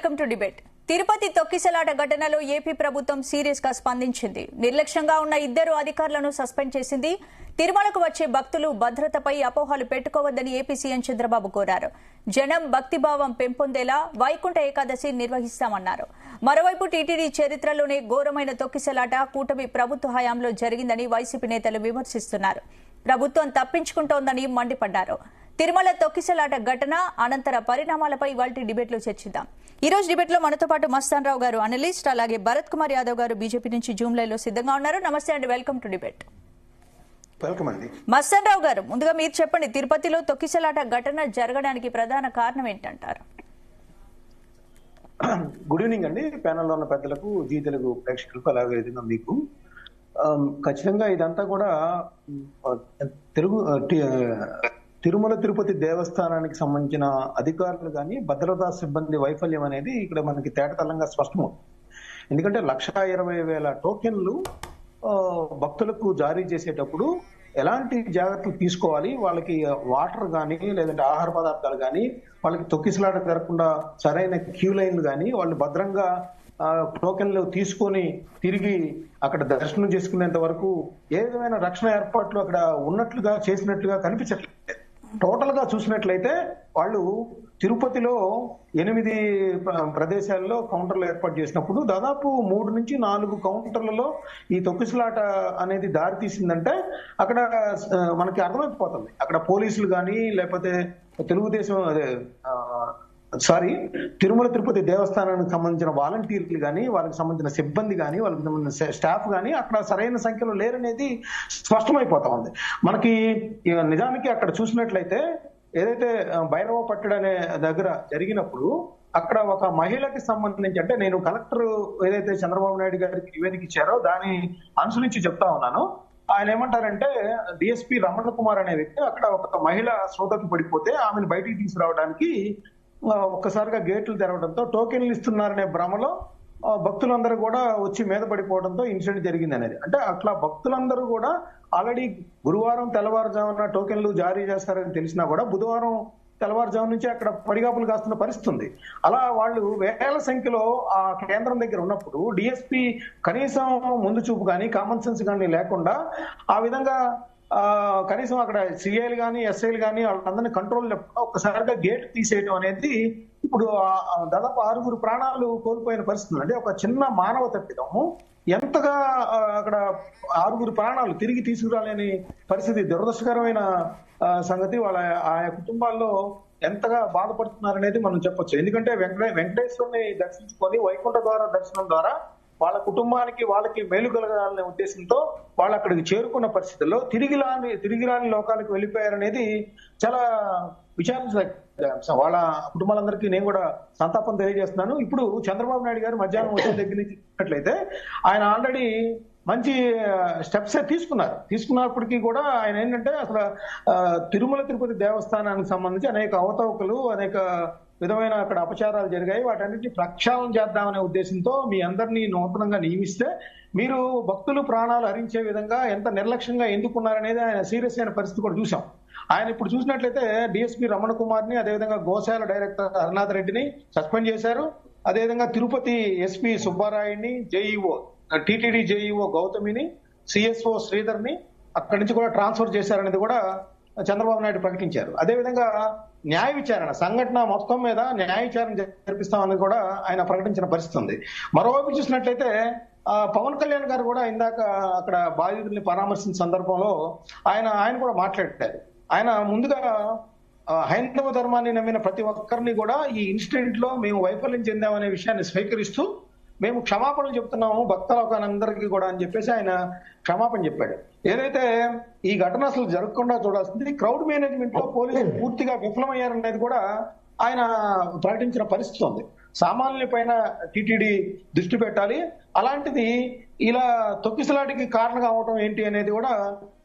Welcome to debate. Tirupati తొక్కిసలాట ఘటనలో AP ప్రభుత్వం సీరియస్ గా స్పందించింది. నిర్లక్ష్యంగా ఉన్న ఇద్దరు అధికారులను సస్పెండ్ చేసింది. తిరుమలకు వచ్చే భక్తులు భద్రతపై అపోహలు పెట్టుకోవద్దని ఏపీ సీఎం చంద్రబాబు కోరారు. జనం భక్తిభావం పెంపొందేలా వైకుంఠ ఏకాదశి నిర్వహిస్తామన్నారు. మరోవైపు టీటీడీ చరిత్రలోనే ఘోరమైన తొక్కిసలాట కూటమి ప్రభుత్వ హయాంలో జరిగిందని వైసీపీ నేతలు విమర్శిస్తున్నారు. ప్రభుత్వం తప్పించుకుంటోందని మండిపడ్డారు. తిరుమల తొక్కిసలాట ఘటన అనంతర పరిణామాలపై ఇవాల్టి డిబేట్ లో చర్చిద్దాం. ఈ రోజు డిబేట్ లో మనతో పాటు మస్తాన్ రావు గారు అనలిస్ట్, అలాగే భరత్ కుమార్ యాదవ్ గారు బీజేపీ నుంచి జూమ్ లైవ్ లో సిద్ధంగా ఉన్నారు. నమస్తే అండి, వెల్కమ్ టు డిబేట్. వెల్కమ్ అండి. మస్తాన్ రావు గారు, ముందుగా మీరు చెప్పండి, తిరుపతిలో తొక్కిసలాట ఘటన జరగడానికి ప్రధాన కారణం ఏంటంటారు? గుడ్ ఈవినింగ్ అండి, ప్యానెల్లో ఉన్న పెద్దలకు, జీ తెలుగు ప్రేక్షకులకు, అలాగే విధంగా మీకు. ఖచ్చితంగా ఇదంతా కూడా తిరుమల తిరుపతి దేవస్థానానికి సంబంధించిన అధికారులు కానీ భద్రతా సిబ్బంది వైఫల్యం అనేది ఇక్కడ మనకి తేటతెల్లంగా స్పష్టమవుతుంది. ఎందుకంటే 1,20,000 టోకెన్లు భక్తులకు జారీ చేసేటప్పుడు ఎలాంటి జాగ్రత్తలు తీసుకోవాలి, వాళ్ళకి వాటర్ కానీ లేదంటే ఆహార పదార్థాలు కానీ, వాళ్ళకి తొక్కిసలాట జరగకుండా సరైన క్యూ లైన్లు కానీ, వాళ్ళు భద్రంగా టోకెన్లు తీసుకొని తిరిగి అక్కడ దర్శనం చేసుకునేంత వరకు ఏ విధమైన రక్షణ ఏర్పాట్లు అక్కడ ఉన్నట్లుగా చేసినట్లుగా కనిపించట్లేదు. టోటల్ గా చూసినట్లయితే వాళ్ళు తిరుపతిలో 8 ప్రదేశాల్లో కౌంటర్లు ఏర్పాటు చేసినప్పుడు దాదాపు 3 నుంచి 4 కౌంటర్లలో ఈ తొక్కిసలాట అనేది దారి తీసిందంటే అక్కడ మనకి అర్థమైపోతుంది. అక్కడ పోలీసులు కానీ లేకపోతే తిరుమల తిరుపతి దేవస్థానానికి సంబంధించిన వాలంటీర్లు కానీ, వాళ్ళకి సంబంధించిన సిబ్బంది కానీ, వాళ్ళకి సంబంధించిన స్టాఫ్ కానీ అక్కడ సరైన సంఖ్యలో లేరనేది స్పష్టమైపోతా ఉంది మనకి. నిజానికి అక్కడ చూసినట్లయితే ఏదైతే భైరవ పట్టడు అనే దగ్గర జరిగినప్పుడు అక్కడ ఒక మహిళకి సంబంధించి, అంటే నేను కలెక్టర్ ఏదైతే చంద్రబాబు నాయుడు గారికి నివేదిక ఇచ్చారో దాని అనుసరించి చెప్తా ఉన్నాను. ఆయన ఏమంటారంటే, డిఎస్పీ రమణ కుమార్ అనే వ్యక్తి అక్కడ ఒక మహిళ సోదరికి పడిపోతే ఆమెను బయటికి తీసుకురావడానికి ఒక్కసారిగా గేట్లు తెరవడంతో టోకెన్లు ఇస్తున్నారనే భ్రమలో భక్తులందరూ కూడా వచ్చి మీద పడిపోవడంతో ఇన్సిడెంట్ జరిగింది అనేది. అంటే అట్లా భక్తులందరూ కూడా ఆల్రెడీ గురువారం తెల్లవారుజామున టోకెన్లు జారీ చేస్తారని తెలిసినా కూడా బుధవారం తెల్లవారుజాము నుంచి అక్కడ పడిగాపులు కాస్తున్న పరిస్థితి ఉంది. అలా వాళ్ళు వేల సంఖ్యలో ఆ కేంద్రం దగ్గర ఉన్నప్పుడు డిఎస్పీ కనీసం ముందు చూపు కానీ కామన్ సెన్స్ కానీ లేకుండా ఆ విధంగా కనీసం అక్కడ సిఐలు కానీ ఎస్ఐలు కానీ వాళ్ళందరినీ కంట్రోల్ ఒక్కసారిగా గేట్ తీసేయడం అనేది ఇప్పుడు దాదాపు 6 ప్రాణాలు కోల్పోయిన పరిస్థితి. అంటే ఒక చిన్న మానవ తప్పిదము ఎంతగా అక్కడ 6 ప్రాణాలు తిరిగి తీసుకురాలేని పరిస్థితి, దురదృష్టకరమైన సంగతి. వాళ్ళ ఆయా కుటుంబాల్లో ఎంతగా బాధపడుతున్నారనేది మనం చెప్పొచ్చు. ఎందుకంటే వెంకటేశ్వరుని దర్శించుకొని వైకుంఠ ద్వార దర్శనం ద్వారా వాళ్ళ కుటుంబానికి వాళ్ళకి మేలు కలగాలనే ఉద్దేశంతో వాళ్ళు అక్కడికి చేరుకున్న పరిస్థితుల్లో తిరిగి రాని లోకాలకు వెళ్ళిపోయారనేది చాలా విచారించదగ్గ అంశం. వాళ్ళ కుటుంబాలందరికీ నేను కూడా సంతాపం తెలియజేస్తున్నాను. ఇప్పుడు చంద్రబాబు నాయుడు గారు మధ్యాహ్నం వచ్చిన దగ్గర నుంచి చూసినట్లయితే ఆయన ఆల్రెడీ మంచి స్టెప్స్ తీసుకున్నప్పటికీ కూడా ఆయన ఏంటంటే అసలు తిరుమల తిరుపతి దేవస్థానానికి సంబంధించి అనేక అవతవకలు, అనేక విధమైన అక్కడ అపచారాలు జరిగాయి. వాటన్నిటిని ప్రక్షాళన చేద్దామనే ఉద్దేశంతో మీ అందరినీ నూతనంగా నియమిస్తే మీరు భక్తులు ప్రాణాలు హరించే విధంగా ఎంత నిర్లక్ష్యంగా ఎందుకున్నారనేది ఆయన సీరియస్ అయిన పరిస్థితి కూడా చూసాం. ఆయన ఇప్పుడు చూసినట్లయితే డిఎస్పీ రమణ కుమార్ ని, అదేవిధంగా గోశాల డైరెక్టర్ హరినాథ్ రెడ్డిని సస్పెండ్ చేశారు. అదేవిధంగా తిరుపతి ఎస్పీ సుబ్బారాయుడిని, జేఈఓ టీటీడీ జేఈఓ గౌతమిని, సిఎస్ఓ శ్రీధర్ ని అక్కడి నుంచి కూడా ట్రాన్స్ఫర్ చేశారనేది కూడా చంద్రబాబు నాయుడు ప్రకటించారు. అదేవిధంగా న్యాయ విచారణ సంఘటన మొత్తం మీద న్యాయ విచారణ జరిపిస్తామని కూడా ఆయన ప్రకటించిన పరిస్థితి ఉంది. మరోవైపు చూసినట్లయితే పవన్ కళ్యాణ్ గారు కూడా ఇందాక అక్కడ బాధితుల్ని పరామర్శించిన సందర్భంలో ఆయన కూడా మాట్లాడారు. ఆయన ముందుగా హైందవ ధర్మాన్ని నమ్మిన ప్రతి ఒక్కరిని కూడా ఈ ఇన్సిడెంట్ లో మేము వైఫల్యం చెందామనే విషయాన్ని స్వీకరిస్తూ మేము క్షమాపణలు చెప్తున్నాము భక్తులందరికీ కూడా అని చెప్పేసి ఆయన క్షమాపణ చెప్పాడు. ఏదైతే ఈ ఘటన అసలు జరగకుండా చూడాల్సింది, క్రౌడ్ మేనేజ్మెంట్ లో పోలీసులు పూర్తిగా విఫలమయ్యారనేది కూడా ఆయన ప్రకటించిన పరిస్థితి ఉంది. సామాన్యుల పైన టీటీడీ దృష్టి పెట్టాలి, అలాంటిది ఇలా తొక్కిసలాటికి కారణంగా అవటం ఏంటి అనేది కూడా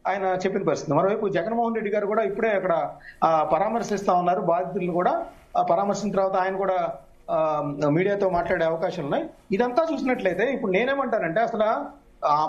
ఆయన చెప్పిన పరిస్థితి. మరోవైపు జగన్మోహన్ రెడ్డి గారు కూడా ఇప్పుడే అక్కడ పరామర్శిస్తా ఉన్నారు. బాధితులను కూడా పరామర్శించిన తర్వాత ఆయన కూడా మీడియాతో మాట్లాడే అవకాశాలు ఉన్నాయి. ఇదంతా చూసినట్లయితే ఇప్పుడు నేనేమంటానంటే, అసలు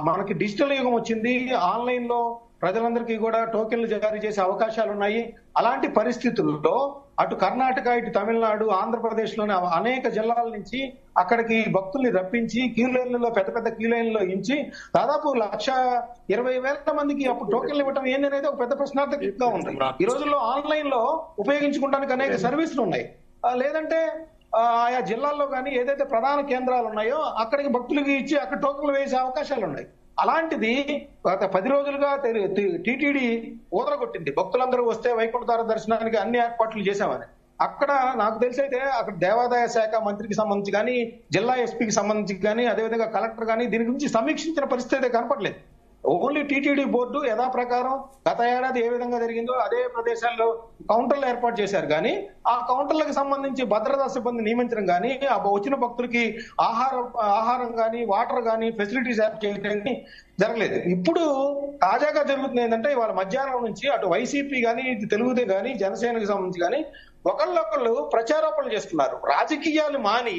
మనకి డిజిటల్ యుగం వచ్చింది, ఆన్లైన్ లో ప్రజలందరికీ కూడా టోకెన్లు జారీ చేసే అవకాశాలు ఉన్నాయి. అలాంటి పరిస్థితుల్లో అటు కర్ణాటక, ఇటు తమిళనాడు, ఆంధ్రప్రదేశ్ లోని అనేక జిల్లాల నుంచి అక్కడికి భక్తుల్ని రప్పించి క్యూ లైన్లలో పెద్ద పెద్ద క్యూ లైన్లో ఇచ్చి దాదాపు 1,20,000 మందికి అప్పుడు టోకెన్లు ఇవ్వడం ఏంటనేది ఒక పెద్ద ప్రశ్నార్థకంగా ఉంది. ఈ రోజుల్లో ఆన్లైన్ లో ఉపయోగించుకోవడానికి అనేక సర్వీసులు ఉన్నాయి. లేదంటే ఆయా జిల్లాల్లో కానీ ఏదైతే ప్రధాన కేంద్రాలు ఉన్నాయో అక్కడికి భక్తులకి ఇచ్చి అక్కడ టోకెన్లు వేసే అవకాశాలు ఉన్నాయి. అలాంటిది గత 10 రోజులుగా టీటీడీ ఊదరగొట్టింది. భక్తులందరూ వస్తే వైకుంఠధార దర్శనానికి అన్ని ఏర్పాట్లు చేశామని. అక్కడ నాకు తెలిసి అయితే అక్కడ దేవాదాయ శాఖ మంత్రికి సంబంధించి కానీ, జిల్లా ఎస్పీకి సంబంధించి కానీ, అదేవిధంగా కలెక్టర్ కానీ దీని గురించి సమీక్షించిన పరిస్థితి అయితే కనపడలేదు. ఓన్లీ టీటీడీ బోర్డు యథాప్రకారం గత ఏడాది ఏ విధంగా జరిగిందో అదే ప్రదేశాల్లో కౌంటర్లు ఏర్పాటు చేశారు. కానీ ఆ కౌంటర్లకు సంబంధించి భద్రతా సిబ్బంది నియమించడం కానీ, ఆ వచ్చిన భక్తులకి ఆహారం కానీ, వాటర్ కానీ ఫెసిలిటీస్ చేయడం జరగలేదు. ఇప్పుడు తాజాగా జరుగుతుంది ఏంటంటే ఇవాళ మధ్యాహ్నం నుంచి అటు వైసీపీ కానీ, ఇటు తెలుగుదే కానీ, జనసేనకి సంబంధించి కానీ ఒకళ్ళొకళ్ళు ప్రచారోపణలు చేస్తున్నారు. రాజకీయాలు మాని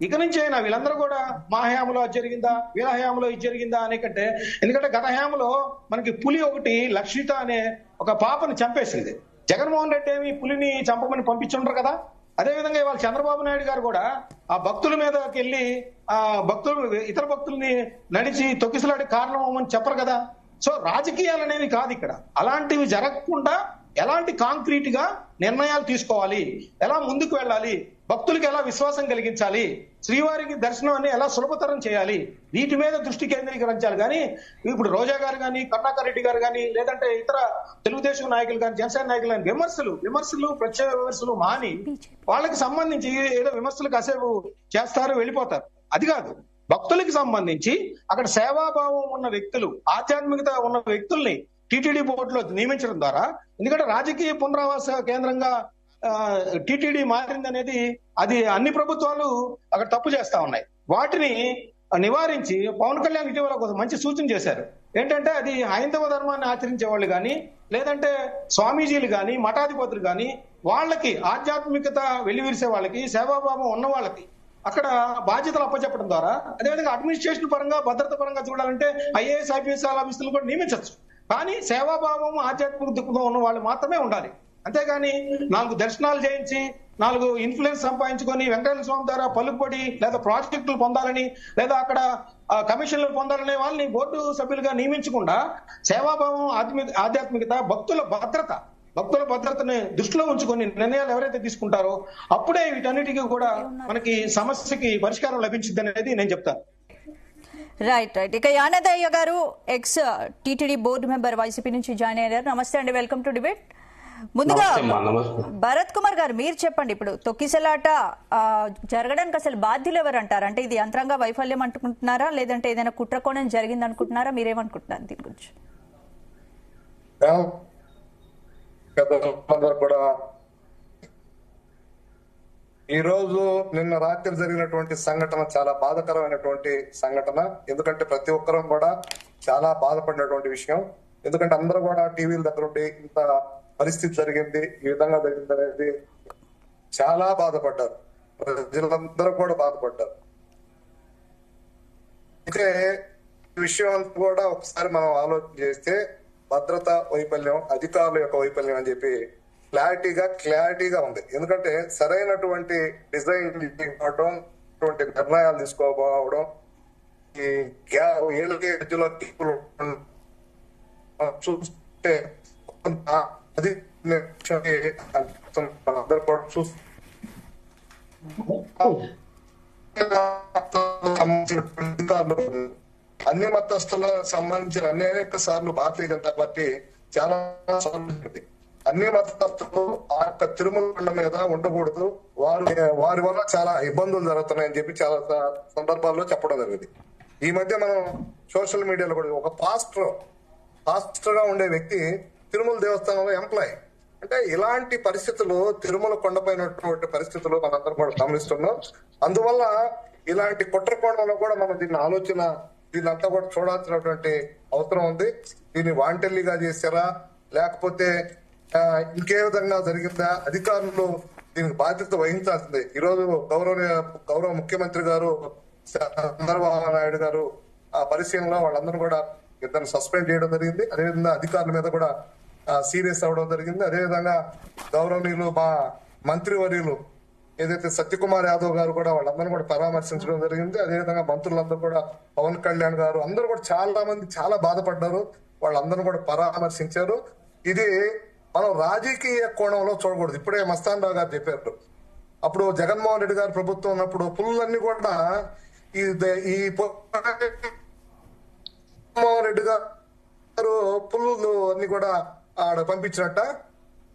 ఇక నుంచి అయినా వీళ్ళందరూ కూడా మా హయాంలో అది జరిగిందా, వీళ్ళ హయాంలో ఇది జరిగిందా అనే కంటే, ఎందుకంటే గత హయాంలో మనకి పులి ఒకటి లక్షిత అనే ఒక పాపని చంపేసింది. జగన్మోహన్ రెడ్డి ఏమి పులిని చంపమని పంపించుంటారు కదా. అదేవిధంగా ఇవాళ చంద్రబాబు నాయుడు గారు కూడా ఆ భక్తుల మీదకి వెళ్ళి ఇతర భక్తుల్ని నడిచి తొక్కిసలాడి కారణం అవ్వమని చెప్పరు కదా. సో రాజకీయాలు అనేవి కాదు ఇక్కడ. అలాంటివి జరగకుండా ఎలాంటి కాంక్రీట్ గా నిర్ణయాలు తీసుకోవాలి, ఎలా ముందుకు వెళ్ళాలి, భక్తులకు ఎలా విశ్వాసం కలిగించాలి, శ్రీవారికి దర్శనాన్ని ఎలా సులభతరం చేయాలి, వీటి మీద దృష్టి కేంద్రీకరించాలి. కానీ ఇప్పుడు రోజా గారు కానీ, కరుణాకర్ రెడ్డి గారు కానీ, లేదంటే ఇతర తెలుగుదేశం నాయకులు కానీ, జనసేన నాయకులు కానీ విమర్శలు ప్రత్యేక విమర్శలు మాని వాళ్ళకి సంబంధించి ఏదో విమర్శలు కాసేపు చేస్తారు, వెళ్ళిపోతారు. అది కాదు. భక్తులకి సంబంధించి అక్కడ సేవాభావం ఉన్న వ్యక్తులు, ఆధ్యాత్మికత ఉన్న వ్యక్తుల్ని టీటీడీ బోర్డులో నియమించడం ద్వారా, ఎందుకంటే రాజకీయ పునరావాస కేంద్రంగా టీటీడీ మారిందనేది అది అన్ని ప్రభుత్వాలు అక్కడ తప్పు చేస్తా ఉన్నాయి. వాటిని నివారించి పవన్ కళ్యాణ్ ఇటీవల ఒక మంచి సూచన చేశారు. ఏంటంటే అది హైందవ ధర్మాన్ని ఆచరించే వాళ్ళు కానీ, లేదంటే స్వామీజీలు కానీ, మఠాధిపతులు కానీ, వాళ్ళకి ఆధ్యాత్మికత వెల్లివిరిసే వాళ్ళకి, సేవాభావం ఉన్న వాళ్ళకి అక్కడ బాధ్యతలు అప్పచెప్పడం ద్వారా, అదేవిధంగా అడ్మినిస్ట్రేషన్ పరంగా, భద్రత పరంగా చూడాలంటే ఐఏఎస్, ఐపీఎస్ ఆఫీసులు కూడా నియమించవచ్చు. కానీ సేవాభావం, ఆధ్యాత్మిక దృక్పథం ఉన్న వాళ్ళు మాత్రమే ఉండాలి. అంతేగాని 4 దర్శనాలు చేయించి 4 ఇన్ఫ్లుయెన్స్ సంపాదించుకొని వెంకటేశ్వర స్వామి ద్వారా పలుకుబడి లేదా ప్రాజెక్టులు పొందాలని, లేదా అక్కడ కమిషన్లు పొందాలనే వాళ్ళని బోర్డు సభ్యులుగా నియమించకుండా సేవాభావం, ఆధ్యాత్మికత, భక్తుల భద్రతని దృష్టిలో ఉంచుకొని నిర్ణయాలు ఎవరైతే తీసుకుంటారో అప్పుడే వీటన్నిటికీ కూడా మనకి సమస్యకి పరిష్కారం లభించింది అనేది నేను చెప్తాను. రైట్. ఇక యానదయ్య గారు X TTD board member YCP నుంచి జాయిన్ అయ్యారు. నమస్తే అండి, వెల్కమ్ టు డిబేట్. ముందుగా భరత్ కుమార్ గారు మీరు చెప్పండి, ఇప్పుడు తొక్కిసలాట జరగడానికి అసలు బాధ్యులు ఎవరు అంటారు? అంటే ఇది యంత్రాంగ వైఫల్యం అనుకుంటున్నారా, లేదంటే ఏదైనా కుట్రకోణం జరిగింది అనుకుంటున్నారా? మీరేమనుకుంటున్నారు దీని గురించి? కూడా ఈ రోజు నిన్న రాత్రి జరిగినటువంటి సంఘటన చాలా బాధాకరమైనటువంటి సంఘటన. ఎందుకంటే ప్రతి ఒక్కరూ కూడా చాలా బాధపడినటువంటి విషయం. ఎందుకంటే అందరూ కూడా టీవీల దగ్గర ఉండి ఇంత పరిస్థితి జరిగింది, ఈ విధంగా జరిగింది అనేది చాలా బాధపడ్డారు. ప్రజలందరూ కూడా బాధపడ్డారు. అయితే ఈ విషయం అంతా కూడా ఒకసారి మనం ఆలోచన చేస్తే భద్రతా వైఫల్యం, అధికారుల యొక్క వైఫల్యం అని చెప్పి క్లారిటీగా ఉంది. ఎందుకంటే సరైనటువంటి డిజైన్ ఇవ్వడం, నిర్ణయాలు తీసుకోకపోవడం, ఈ ఏళ్ళకి మధ్యలో చూస్తే అది అందరూ కూడా అన్ని మతస్థులకు సంబంధించిన అనేక సార్లు భారతీయ జనతా పార్టీ చాలా సార్లు అన్ని మతస్థులు ఆ యొక్క తిరుమల కొండ మీద ఉండకూడదు, వారి వల్ల చాలా ఇబ్బందులు జరుగుతున్నాయని చెప్పి చాలా సందర్భాల్లో చెప్పడం జరిగింది. ఈ మధ్య మనం సోషల్ మీడియాలో కూడా ఒక పాస్టర్ గా ఉండే వ్యక్తి తిరుమల దేవస్థానంలో ఎంప్లాయ్. అంటే ఇలాంటి పరిస్థితులు తిరుమల కొండపైనటువంటి పరిస్థితులు మనందరం కూడా గమనిస్తున్నాం. అందువల్ల ఇలాంటి కుట్రకోణంలో కూడా మనం దీన్నంతా కూడా చూడాల్సినటువంటి అవసరం ఉంది. దీన్ని వాంటెల్లిగా చేశారా, లేకపోతే ఇంకే విధంగా జరిగిందా? అధికారులు దీనికి బాధ్యత వహించాల్సిందే. ఈ రోజు గౌరవ ముఖ్యమంత్రి గారు చంద్రబాబు నాయుడు గారు ఆ పరిశీలనలో వాళ్ళందరూ కూడా ఇద్దరు సస్పెండ్ చేయడం జరిగింది. అదేవిధంగా అధికారుల మీద కూడా సీరియస్ అవడం జరిగింది. అదేవిధంగా గౌరవనీయులు మా మంత్రివర్యులు ఏదైతే సత్యకుమార్ యాదవ్ గారు కూడా వాళ్ళందరూ కూడా పరామర్శించడం జరిగింది. అదేవిధంగా మంత్రులందరూ కూడా పవన్ కళ్యాణ్ గారు అందరూ కూడా చాలా మంది చాలా బాధపడ్డారు. వాళ్ళందరూ కూడా పరామర్శించారు. ఇది మనం రాజకీయ కోణంలో చూడకూడదు. ఇప్పుడే మస్తాన్ రావు గారు చెప్పారు, అప్పుడు జగన్మోహన్ రెడ్డి గారు ప్రభుత్వం ఉన్నప్పుడు పుల్లన్నీ కూడా ఈ జగన్మోహన్ రెడ్డి గారు పుల్లు అన్ని కూడా ఆడ పంపించినట్ట.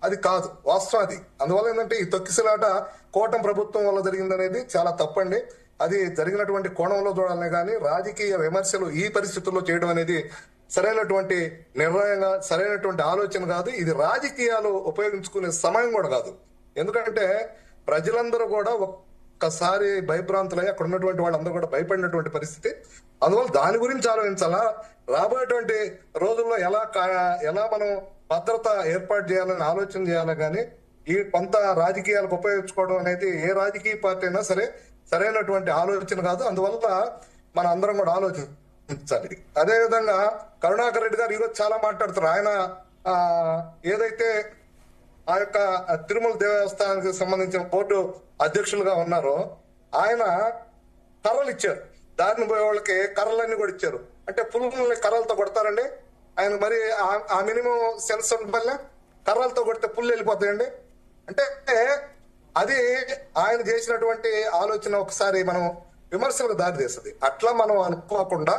అది కాదు వాస్తవం అది. అందువల్ల ఏంటంటే ఈ తొక్కిసలాట కూటమి ప్రభుత్వం వల్ల జరిగిందనేది చాలా తప్పండి. అది జరిగినటువంటి కోణంలో చూడాలనే కానీ రాజకీయ విమర్శలు ఈ పరిస్థితుల్లో చేయడం అనేది సరైనటువంటి నిర్ణయంగా సరైనటువంటి ఆలోచన కాదు. ఇది రాజకీయాలు ఉపయోగించుకునే సమయం కూడా కాదు. ఎందుకంటే ప్రజలందరూ కూడా ఒక్కసారి భయభ్రాంతులై అక్కడ ఉన్నటువంటి వాళ్ళందరూ కూడా భయపడినటువంటి పరిస్థితి. అందువల్ల దాని గురించి ఆలోచించాలా, రాబోయేటువంటి రోజుల్లో ఎలా మనం భద్రత ఏర్పాటు చేయాలని ఆలోచన చేయాలి. కానీ ఈ కొంత రాజకీయాలకు ఉపయోగించుకోవడం అనేది ఏ రాజకీయ పార్టీ అయినా సరే సరైనటువంటి ఆలోచన కాదు. అందువల్ల మన అందరం కూడా ఆలోచించాలి. అదే విధంగా కరుణాకర్ రెడ్డి గారు ఈరోజు చాలా మాట్లాడుతారు. ఆయన ఏదైతే ఆ యొక్క తిరుమల దేవస్థానానికి సంబంధించిన బోర్డు అధ్యక్షులుగా ఉన్నారో ఆయన కర్రలు ఇచ్చారు. దారిని పోయే వాళ్ళకి కర్రలన్నీ కూడా ఇచ్చారు. అంటే పులుల్ని కర్రలతో కొడతారండి. ఆయన మరి ఆ మినిమం సెన్స్ వల్ల కర్రలతో కొడితే పుల్లు వెళ్ళిపోతాయండి. అంటే అది ఆయన చేసినటువంటి ఆలోచన ఒకసారి మనం విమర్శలకు దారి తీస్తుంది. అట్లా మనం అనుకోకుండా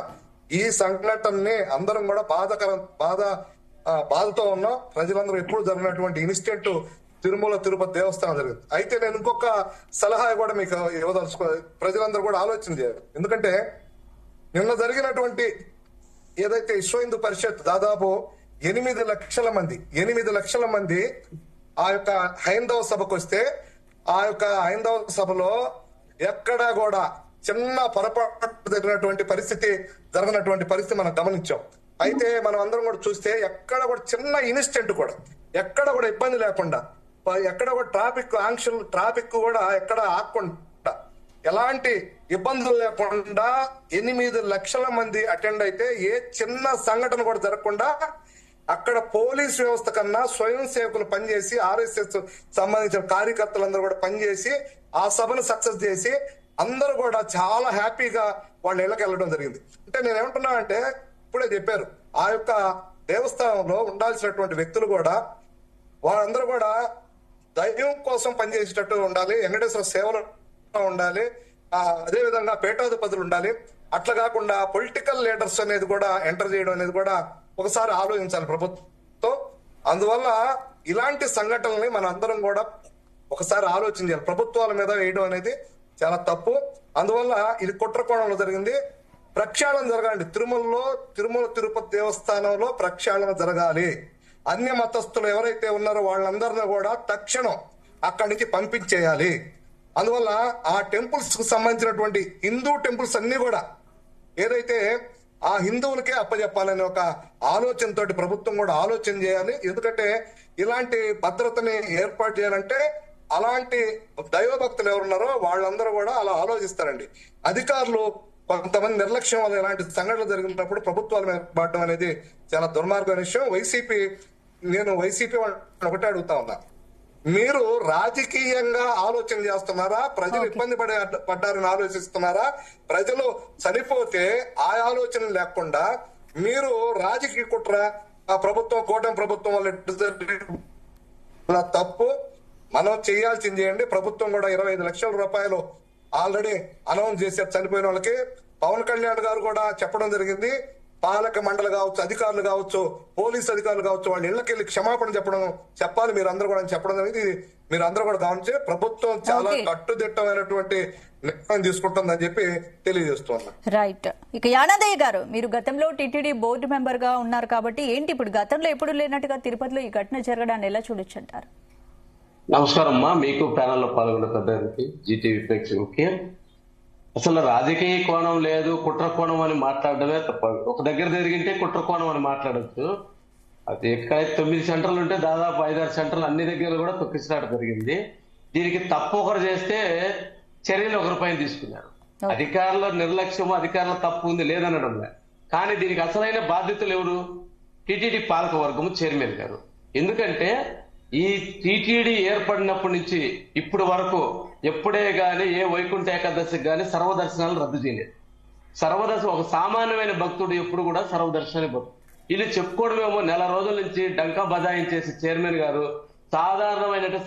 ఈ సంఘటనని అందరం కూడా బాధతో ఉన్నాం. ప్రజలందరూ ఎప్పుడు జరిగినటువంటి ఇన్సిడెంట్ తిరుమల తిరుపతి దేవస్థానం జరిగింది. అయితే నేను ఇంకొక సలహా కూడా మీకు ఇవ్వదలుచుకో, ప్రజలందరూ కూడా ఆలోచన చేయాలి. ఎందుకంటే నిన్న జరిగినటువంటి ఏదైతే విశ్వ హిందూ పరిషత్ దాదాపు 8 లక్షల మంది ఆ యొక్క హైందవ సభకు వస్తే ఆ యొక్క హైందవ సభలో ఎక్కడా కూడా చిన్న పొరపాటు జరిగినటువంటి జరగనటువంటి పరిస్థితి మనం గమనించాం. అయితే మనం అందరం కూడా చూస్తే ఎక్కడ కూడా చిన్న ఇన్సిడెంట్ కూడా ఎక్కడ కూడా ఇబ్బంది లేకుండా, ఎక్కడ కూడా ట్రాఫిక్ కూడా ఎక్కడ ఆగకుండా, ఎలాంటి ఇబ్బందులు లేకుండా 8 లక్షల మంది అటెండ్ అయితే ఏ చిన్న సంఘటన కూడా జరగకుండా అక్కడ పోలీస్ వ్యవస్థ కన్నా స్వయం సేవకులు పనిచేసి RSS సంబంధించిన కార్యకర్తలందరూ కూడా పనిచేసి ఆ సభను సక్సెస్ చేసి అందరూ కూడా చాలా హ్యాపీగా వాళ్ళ ఇళ్ళకి వెళ్ళడం జరిగింది. అంటే నేను ఏమంటున్నా అంటే ఇప్పుడే చెప్పారు, ఆ యొక్క దేవస్థానంలో ఉండాల్సినటువంటి వ్యక్తులు కూడా వాళ్ళందరూ కూడా దైవం కోసం పనిచేసేటట్టు ఉండాలి, వెంకటేశ్వర సేవలు ఉండాలి, అదే విధంగా పీఠాధిపతులు ఉండాలి. అట్లా కాకుండా పొలిటికల్ లీడర్స్ అనేది కూడా ఎంటర్ చేయడం అనేది కూడా ఒకసారి ఆలోచించాలి ప్రభుత్వం. అందువల్ల ఇలాంటి సంఘటనల్ని మన అందరం కూడా ఒకసారి ఆలోచించాలి. ప్రభుత్వాల మీద వేయడం అనేది చాలా తప్పు. అందువల్ల ఇది కుట్ర కోణంలో జరిగింది. ప్రక్షాళన జరగాలి. తిరుమల తిరుపతి దేవస్థానంలో ప్రక్షాళన జరగాలి. అన్య మతస్థులు ఎవరైతే ఉన్నారో వాళ్ళందరినీ కూడా తక్షణం అక్కడి నుంచి పంపించేయాలి. అందువల్ల ఆ టెంపుల్స్ కు సంబంధించినటువంటి హిందూ టెంపుల్స్ అన్ని కూడా ఏదైతే ఆ హిందువులకే అప్పచెప్పాలనే ఒక ఆలోచనతో ప్రభుత్వం కూడా ఆలోచన చేయాలి. ఎందుకంటే ఇలాంటి భద్రతని ఏర్పాటు చేయాలంటే అలాంటి దైవభక్తులు ఎవరున్నారో వాళ్ళందరూ కూడా అలా ఆలోచిస్తారండి. అధికారులు కొంతమంది నిర్లక్ష్యం వల్ల ఇలాంటి సంఘటనలు జరిగినప్పుడు ప్రభుత్వాలు ఏర్పడడం అనేది చాలా దుర్మార్గమైన విషయం. నేను వైసీపీ ఒకటే అడుగుతా ఉన్నా, మీరు రాజకీయంగా ఆలోచన చేస్తున్నారా? ప్రజలు ఇబ్బంది పడ్డారని ఆలోచిస్తున్నారా? ప్రజలు చనిపోతే ఆ ఆలోచన లేకుండా మీరు రాజకీయ కుట్ర ఆ ప్రభుత్వం కూటమి ప్రభుత్వం వల్ల తప్పు. మనం చేయాల్సింది చేయండి. ప్రభుత్వం కూడా 25 లక్షల రూపాయలు ఆల్రెడీ అనౌన్స్ చేశారు చనిపోయిన వాళ్ళకి. పవన్ కళ్యాణ్ గారు కూడా చెప్పడం జరిగింది, పాలక మండలి కావచ్చు, అధికారులు కావచ్చు, పోలీసు అధికారులు కావచ్చు, వాళ్ళ ఇళ్లకి వెళ్ళి క్షమాపణ చెప్పాలి మీరు అందరూ కూడా చెప్పడం జరిగింది. మీరు అందరూ కూడా గమనించి ప్రభుత్వం చాలా కట్టుదిట్టమైనటువంటి నిర్ణయం తీసుకుంటుందని చెప్పి తెలియజేస్తున్నా. రైట్. ఇక యానాదయ్య గారు, మీరు గతంలో టీటీడీ బోర్డు మెంబర్ గా ఉన్నారు కాబట్టి ఏంటి ఇప్పుడు గతంలో ఎప్పుడు లేనట్టుగా తిరుపతిలో ఈ ఘటన జరగడాన్ని ఎలా చూడొచ్చు అంటారు? నమస్కారం అమ్మా, మీకు ప్యానల్లో పాల్గొన్న పెద్దకి, జీటీవీ ప్రేక్షకులకి. అసలు రాజకీయ కోణం లేదు, కుట్ర కోణం అని మాట్లాడడమే తప్ప. ఒక దగ్గర జరిగింటే కుట్ర కోణం అని మాట్లాడచ్చు. అది ఎక్కడైతే 9 సెంటర్లు ఉంటే దాదాపు 5-6 సెంటర్లు అన్ని దగ్గర కూడా తొక్కిసలాట జరిగింది. దీనికి తప్పు ఒకరు చేస్తే చర్యలు ఒకరిపైన తీసుకున్నారు. అధికారుల నిర్లక్ష్యం, అధికారుల తప్పు ఉంది లేదనడం లేదు. కానీ దీనికి అసలైన బాధ్యతలు ఎవరు? టీటీడీ పాలక వర్గము చైర్మన్ గారు. ఎందుకంటే ఈ టీటీడీ ఏర్పడినప్పటి నుంచి ఇప్పటి వరకు ఎప్పుడే గాని ఏ వైకుంఠ ఏకాదశికి గాని సర్వదర్శనాలు రద్దు చేయలేదు. సర్వదర్శనం ఒక సామాన్యమైన భక్తుడు ఎప్పుడు కూడా సర్వదర్శనాన్ని భక్తుడు. ఇది చెప్పుకోవడమేమో నెల రోజుల నుంచి డంకా బజాయించేసి చైర్మన్ గారు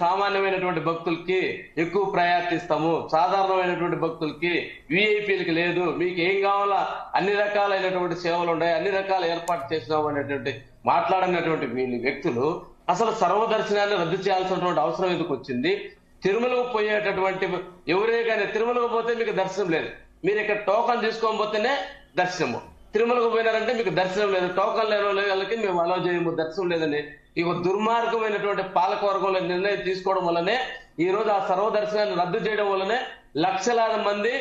సామాన్యమైనటువంటి భక్తులకి ఎక్కువ ప్రయారిటీ ఇస్తాము, సాధారణమైనటువంటి భక్తులకి విఐపీలకి లేదు, మీకు ఏం కావాలా అన్ని రకాలైనటువంటి సేవలు ఉన్నాయి, అన్ని రకాల ఏర్పాటు చేసినాము అనేటువంటి మాట్లాడినటువంటి వ్యక్తులు అసలు సర్వదర్శనాన్ని రద్దు చేయాల్సినటువంటి అవసరం ఎందుకు వచ్చింది? తిరుమలకు పోయేటటువంటి ఎవరే కానీ తిరుమలకు పోతే మీకు దర్శనం లేదు, మీరు ఇక్కడ టోకన్ తీసుకోకపోతేనే దర్శనము. తిరుమలకు పోయినారంటే మీకు దర్శనం లేదు, టోకన్ లేని వాళ్ళకి మేము అలౌ చేయము, దర్శనం లేదని ఇక దుర్మార్గమైనటువంటి పాలకవర్గంలో నిర్ణయం తీసుకోవడం వల్లనే ఈ రోజు ఆ సర్వదర్శనాన్ని రద్దు చేయడం వల్లనే లక్షలాది మంది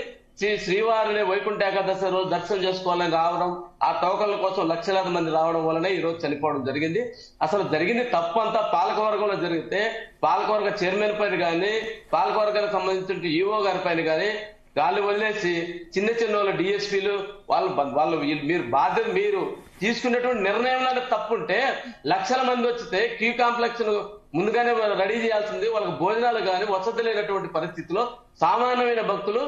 శ్రీవారిని వైకుంఠ ఏకాదశి రోజు దర్శనం చేసుకోవాలని రావడం, ఆ టోకన్ల కోసం లక్షలాది మంది రావడం వల్లనే ఈ రోజు చనిపోవడం జరిగింది. అసలు జరిగింది తప్పంతా పాలకవర్గంలో జరిగితే పాలకవర్గ చైర్మన్ పైన కానీ పాలకవర్గానికి సంబంధించిన ఈఓ గారి పైన కానీ గాలి వదిలేసి చిన్న చిన్న వాళ్ళు డిఎస్పీలు వాళ్ళు మీరు బాధ్యత మీరు తీసుకున్నటువంటి నిర్ణయంలో తప్పుంటే లక్షల మంది వచ్చితే క్యూ కాంప్లెక్స్ ముందుగానే రెడీ చేయాల్సింది. వాళ్ళకి భోజనాలు కానీ వసతి లేనటువంటి పరిస్థితిలో సామాన్యమైన భక్తులు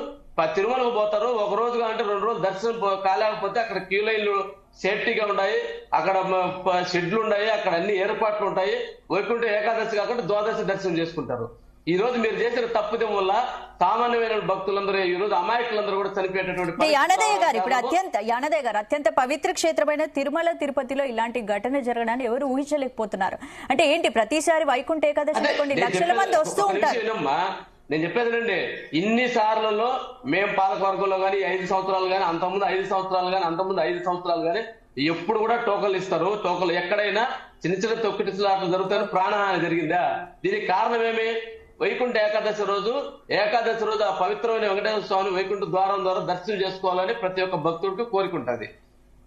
తిరుమలకు పోతారు. ఒక రోజు అంటే 2 రోజులు దర్శనం కాలేకపోతే అక్కడ క్యూ లైన్లు సేఫ్టీగా ఉన్నాయి, అక్కడ షెడ్లు ఉన్నాయి, అక్కడ అన్ని ఏర్పాట్లు ఉంటాయి. వైకుంఠ ఏకాదశి కాకుండా ద్వాదశి దర్శనం చేసుకుంటారు. ఈ రోజు మీరు చేసిన తప్పుదం వల్ల సామాన్యమైన భక్తులందరూ ఈ రోజు అమాయకులందరూ కూడా చనిపోయేటటువంటి యానదయ్య గారు ఇప్పుడు అత్యంత పవిత్ర క్షేత్రమైన తిరుమల తిరుపతిలో ఇలాంటి ఘటన జరగడాన్ని ఎవరు ఊహించలేకపోతున్నారు. అంటే ఏంటి ప్రతిసారి వైకుంఠ ఏకాదశి కొన్ని లక్షల మంది వస్తూ ఉంటారు. నేను చెప్పేదండి, ఇన్ని సార్లలో మేము పాలకవర్గంలో కానీ 5 సంవత్సరాలు కానీ అంతకుముందు 5 సంవత్సరాలు కానీ అంతకుముందు 5 సంవత్సరాలు కానీ ఎప్పుడు కూడా టోకన్లు ఇస్తారు. టోకన్లు ఎక్కడైనా చిన్న చిన్న తొక్కిటిసలాట్లు జరుగుతాయి, ప్రాణహాని జరిగిందా? దీనికి కారణం ఏమి? వైకుంఠ ఏకాదశి రోజు ఆ పవిత్రమైన వెంకటేశ్వర స్వామిని వైకుంఠ ద్వారం ద్వారా దర్శనం చేసుకోవాలని ప్రతి ఒక్క భక్తుడికి కోరికుంటది.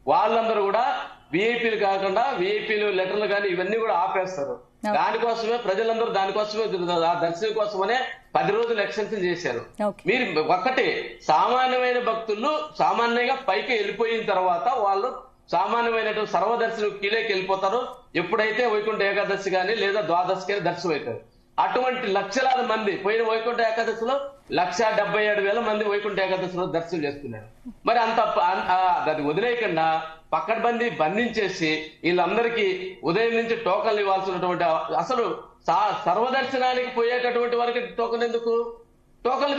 వాళ్ళందరూ కూడా విఐపీలు కాకుండా విఐపీలు లెటర్లు కానీ ఇవన్నీ కూడా ఆపేస్తారు. దానికోసమే ప్రజలందరూ దానికోసమే ఆ దర్శనం కోసమనే 10 రోజులు ఎక్స్టెన్షన్ చేశారు. మీరు ఒకటి సామాన్యమైన భక్తులు సామాన్యంగా పైకి వెళ్ళిపోయిన తర్వాత వాళ్ళు సామాన్యమైనటువంటి సర్వదర్శనం కీలేకి వెళ్ళిపోతారు. ఎప్పుడైతే వైకుంఠ ఏకాదశి కానీ లేదా ద్వాదశి కానీ దర్శనం అవుతారు. అటువంటి లక్షలాది మంది పోయిన వైకుంఠ ఏకాదశిలో 1,77,000 మంది వైకుంఠ ఏకాదశిలో దర్శనం చేసుకున్నారు. మరి అది వదిలేయకుండా పక్కడ్బందీ బంధించేసి వీళ్ళందరికీ ఉదయం నుంచి టోకన్లు ఇవ్వాల్సినటువంటి అసలు సర్వదర్శనానికి పోయేటటువంటి వారికి టోకన్ ఎందుకు? టోకన్లు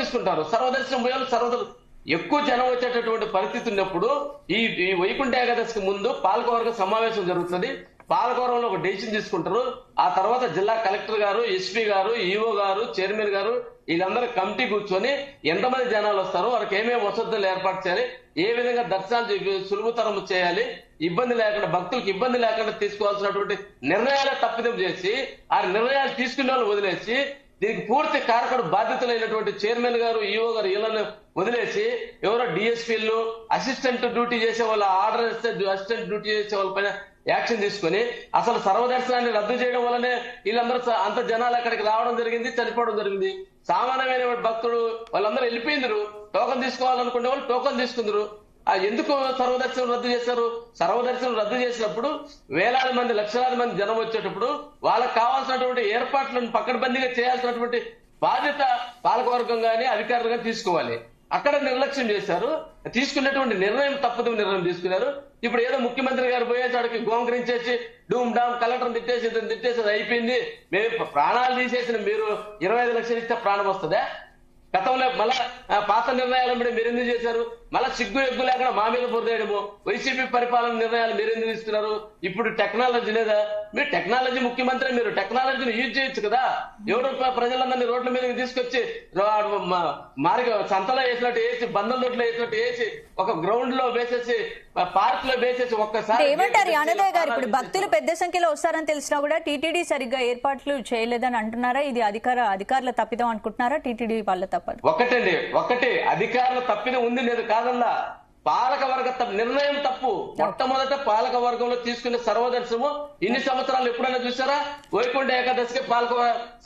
తీసుకుంటారు. సర్వదర్శనం పోయాలి. ఎక్కువ జనం వచ్చేటటువంటి పరిస్థితి ఉన్నప్పుడు ఈ వైకుంఠ ఏకాదశికి ముందు పాలకవర్గ సమావేశం జరుగుతుంది. పాలకవర్గంలో ఒక డెసిషన్ తీసుకుంటారు. ఆ తర్వాత జిల్లా కలెక్టర్ గారు, ఎస్పీ గారు, ఈఓ గారు, చైర్మన్ గారు వీళ్ళందరూ కమిటీ కూర్చొని ఎంతమంది జనాలు వస్తారు, వారికి ఏమేమి వసతులు ఏర్పాటు చేయాలి, ఏ విధంగా దర్శనాలు సులభతరం చేయాలి, ఇబ్బంది లేకుండా భక్తులకు ఇబ్బంది లేకుండా తీసుకోవాల్సినటువంటి నిర్ణయాలు తప్పిదం చేసి ఆ నిర్ణయాలు తీసుకునే వాళ్ళు వదిలేసి దీనికి పూర్తి కారకుడు బాధ్యతలైనటువంటి చైర్మన్ గారు, ఈఓ గారు వీళ్ళని వదిలేసి ఎవరో డిఎస్పీలు అసిస్టెంట్ డ్యూటీ చేసే వాళ్ళ ఆర్డర్ ఇస్తే అసిస్టెంట్ డ్యూటీ చేసే వాళ్ళ పైన యాక్షన్ తీసుకుని అసలు సర్వదర్శనాన్ని రద్దు చేయడం వల్లనే వీళ్ళందరూ అంత జనాలు అక్కడికి రావడం జరిగింది, చనిపోవడం జరిగింది. సామాన్యమైన భక్తుడు వాళ్ళందరూ వెళ్ళిపోయిందరు. టోకన్ తీసుకోవాలనుకునే వాళ్ళు టోకన్ తీసుకుందరు. ఎందుకు సర్వదర్శనం రద్దు చేశారు? సర్వదర్శనం రద్దు చేసినప్పుడు వేలాది మంది లక్షలాది మంది జనం వచ్చేటప్పుడు వాళ్ళకి కావాల్సినటువంటి ఏర్పాట్లను పకడ్బందీగా చేయాల్సినటువంటి బాధ్యత పాలకవర్గం గానీ అధికారులు గానీ తీసుకోవాలి. అక్కడ నిర్లక్ష్యం చేశారు. తీసుకున్నటువంటి నిర్ణయం తప్పదు నిర్ణయం తీసుకున్నారు. ఇప్పుడు ఏదో ముఖ్యమంత్రి గారు పోయేసాడికి గోంకరించేసి డూమ్ డామ్ కలెక్టర్ తిట్టేసి అయిపోయింది. మేము ప్రాణాలు తీసేసిన మీరు 25 లక్షలు ఇస్తే ప్రాణం వస్తుందా? గతంలో మళ్ళా పాత నిర్ణయాలు మీరు ఎందుకు చేశారు? మళ్ళా సిగ్గు ఎగ్గు లేకుండా మా మీద బురదేయడము. వైసీపీ పరిపాలన నిర్ణయాలు మీరు ఎందుకు ఇస్తున్నారు? ఇప్పుడు టెక్నాలజీ లేదా? మీరు టెక్నాలజీ ముఖ్యమంత్రి, మీరు టెక్నాలజీని యూజ్ చేయొచ్చు కదా. ఎవరు ప్రజలందరినీ రోడ్ల మీదకి తీసుకొచ్చి సంతలో వేసినట్టు వేసి, బంధం దొడ్లో వేసినట్టు వేసి, ఒక గ్రౌండ్ లో వేసేసి, పార్క్ లో వేసేసి ఒక్కసారి ఏమంటారు యానదయ్య గారు? ఇప్పుడు భక్తులు పెద్ద సంఖ్యలో వస్తారని తెలిసినా కూడా టీటీడీ సరిగ్గా ఏర్పాట్లు చేయలేదని అంటున్నారా? ఇది అధికారుల తప్పిదం అనుకుంటున్నారా? టీటీడీ వాళ్ళ తప్పదు? ఒకటి అధికారుల తప్పిదం ఉంది, లేదు కాదల్లా. పాలకవర్గ నిర్ణయం తప్పు. మొట్టమొదట పాలక వర్గంలో తీసుకునే సర్వదర్శనము ఇన్ని సంవత్సరాలు ఎప్పుడైనా చూసారా? వైకుంఠ ఏకాదశికి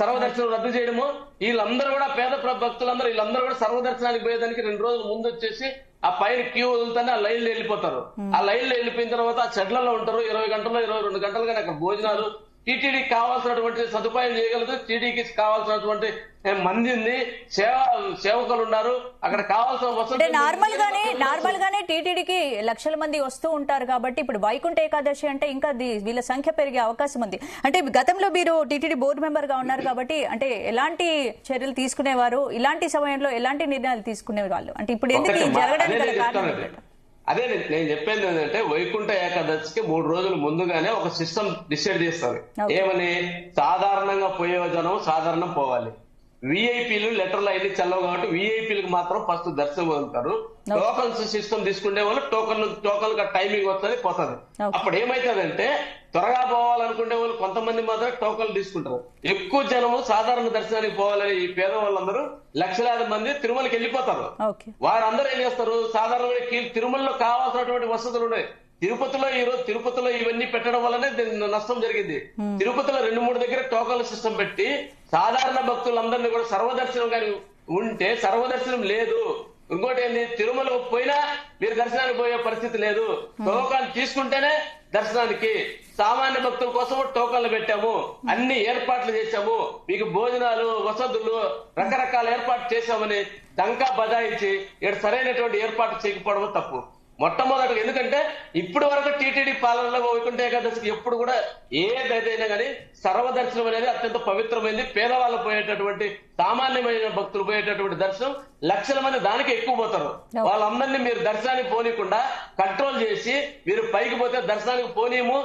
సర్వదర్శనం రద్దు చేయడము. వీళ్ళందరూ కూడా పేద భక్తులందరూ వీళ్ళందరూ కూడా సర్వదర్శనానికి పోయేదానికి 2 రోజులు ముందు వచ్చేసి ఆ పైన క్యూ వదులుతానే ఆ లైన్లో వెళ్ళిపోతారు. ఆ లైన్లో వెళ్ళిపోయిన తర్వాత ఆ షెడ్లలో ఉంటారు. 20 గంటలు 22 గంటలు కానీ అక్కడ భోజనాలు టీటీడీకి కావాల్సినటువంటి సదుపాయం చేయగలదు, టీటీడీకి కావాల్సినటువంటి మందిని సేవకులు ఉన్నారు, అక్కడ కావాల్సిన అంటే నార్మల్ గానే టీటీడీకి లక్షల మంది వస్తూ ఉంటారు కాబట్టి ఇప్పుడు వైకుంఠ ఏకాదశి అంటే ఇంకా వీళ్ళ సంఖ్య పెరిగే అవకాశం ఉంది. అంటే గతంలో మీరు టీటీడీ బోర్డు మెంబర్ గా ఉన్నారు కాబట్టి అంటే ఎలాంటి చర్యలు తీసుకునేవారు, ఇలాంటి సమయంలో ఎలాంటి నిర్ణయాలు తీసుకునేవాళ్ళు, అంటే ఇప్పుడు ఎందుకు జరగడానికి గల కారణం? అదే నేను చెప్పేది ఏంటంటే వైకుంఠ ఏకాదశికి 3 రోజుల ముందుగానే ఒక సిస్టమ్ డిసైడ్ చేస్తారు. ఏమని? సాధారణంగా పోయే జనం సాధారణం పోవాలి, విఐపీలు లెటర్లు అన్ని చల్లవు కాబట్టి విఐపీలకు మాత్రం ఫస్ట్ దర్శనం వదులుతారు. టోకన్స్ సిస్టమ్ తీసుకునే వాళ్ళు టోకన్ టైమింగ్ వస్తుంది పోతుంది. అప్పుడు ఏమైతుందంటే త్వరగా పోవాలనుకునే వాళ్ళు కొంతమంది మాత్రం టోకన్లు తీసుకుంటారు. ఎక్కువ జనము సాధారణ దర్శనానికి పోవాలని ఈ పేదవాళ్ళందరూ లక్షలాది మంది తిరుమలకి వెళ్ళిపోతారు. వారందరూ ఏం చేస్తారు? సాధారణంగా తిరుమలలో కావాల్సినటువంటి వసతులు ఉన్నాయి. తిరుపతిలో ఇవన్నీ పెట్టడం వల్లనే నష్టం జరిగింది. తిరుపతిలో 2-3 దగ్గర టోకన్ల సిస్టమ్ పెట్టి సాధారణ భక్తులందరినీ కూడా సర్వదర్శనం కానీ ఉంటే సర్వదర్శనం లేదు. ఇంకోటి ఏంది? తిరుమల పోయినా మీరు దర్శనానికి పోయే పరిస్థితి లేదు. టోకన్ తీసుకుంటేనే దర్శనానికి. సామాన్య భక్తుల కోసం టోకన్లు పెట్టాము, అన్ని ఏర్పాట్లు చేశాము, మీకు భోజనాలు వసతులు రకరకాల ఏర్పాట్లు చేశామని డంకా బజాయించి ఇక్కడ సరైనటువంటి ఏర్పాటు చేయకపోవడం తప్పు. మొట్టమొదటి ఎందుకంటే ఇప్పటి వరకు టీటీడీ పాలనలో వైకుంఠ ఏకాదశికి ఎప్పుడు కూడా ఏదైనా కానీ సర్వదర్శనం అనేది అత్యంత పవిత్రమైంది. పేదవాళ్ళు పోయేటటువంటి సామాన్యమైన భక్తులు పోయేటటువంటి దర్శనం లక్షల మంది దానికి ఎక్కువ పోతారు. వాళ్ళందరినీ మీరు దర్శనానికి పోనీయకుండా కంట్రోల్ చేసి మీరు పైకి పోతే దర్శనానికి పోనీయము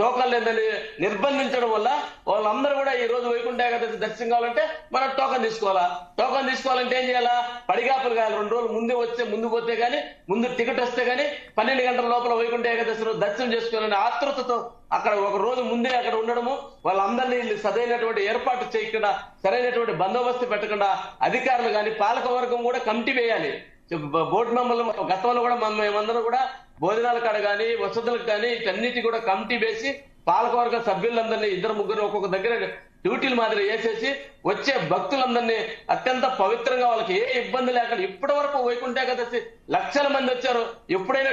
టోకన్ లేదని నిర్బంధించడం వల్ల వాళ్ళందరూ కూడా ఈ రోజు వైకుంఠ ఏకాదశి దర్శనం కావాలంటే మనం టోకన్ తీసుకోవాలా. టోకన్ తీసుకోవాలంటే ఏం చేయాలా? పడిగాపులు కావాలి. 2 రోజులు ముందు పోతే గానీ, ముందు టికెట్ వస్తే గానీ 12 గంటల లోపల వైకుంఠ ఏకాదశి దర్శనం చేసుకోవాలని ఆతృతతో అక్కడ ఒక రోజు ముందే అక్కడ ఉండడము, వాళ్ళందరినీ సరైనటువంటి ఏర్పాటు చేయకుండా సరైనటువంటి బందోబస్తు పెట్టకుండా అధికారులు గాని పాలక వర్గం కూడా కమిటీ వేయాలి. బోర్డు మెంబర్లు గతంలో కూడా మేమందరం కూడా భోజనాల కాడ కానీ వసతులకు కానీ వీటన్నిటి కూడా కమిటీ వేసి పాలకవర్గ సభ్యులందరినీ 2-3 ఒక్కొక్క దగ్గర డ్యూటీలు మాదిరి వేసేసి వచ్చే భక్తులందరినీ అత్యంత పవిత్రంగా వాళ్ళకి ఏ ఇబ్బంది లేకుండా ఇప్పటి వరకు వైకుంఠ ఏకాదశి లక్షల మంది వచ్చారు. ఎప్పుడైనా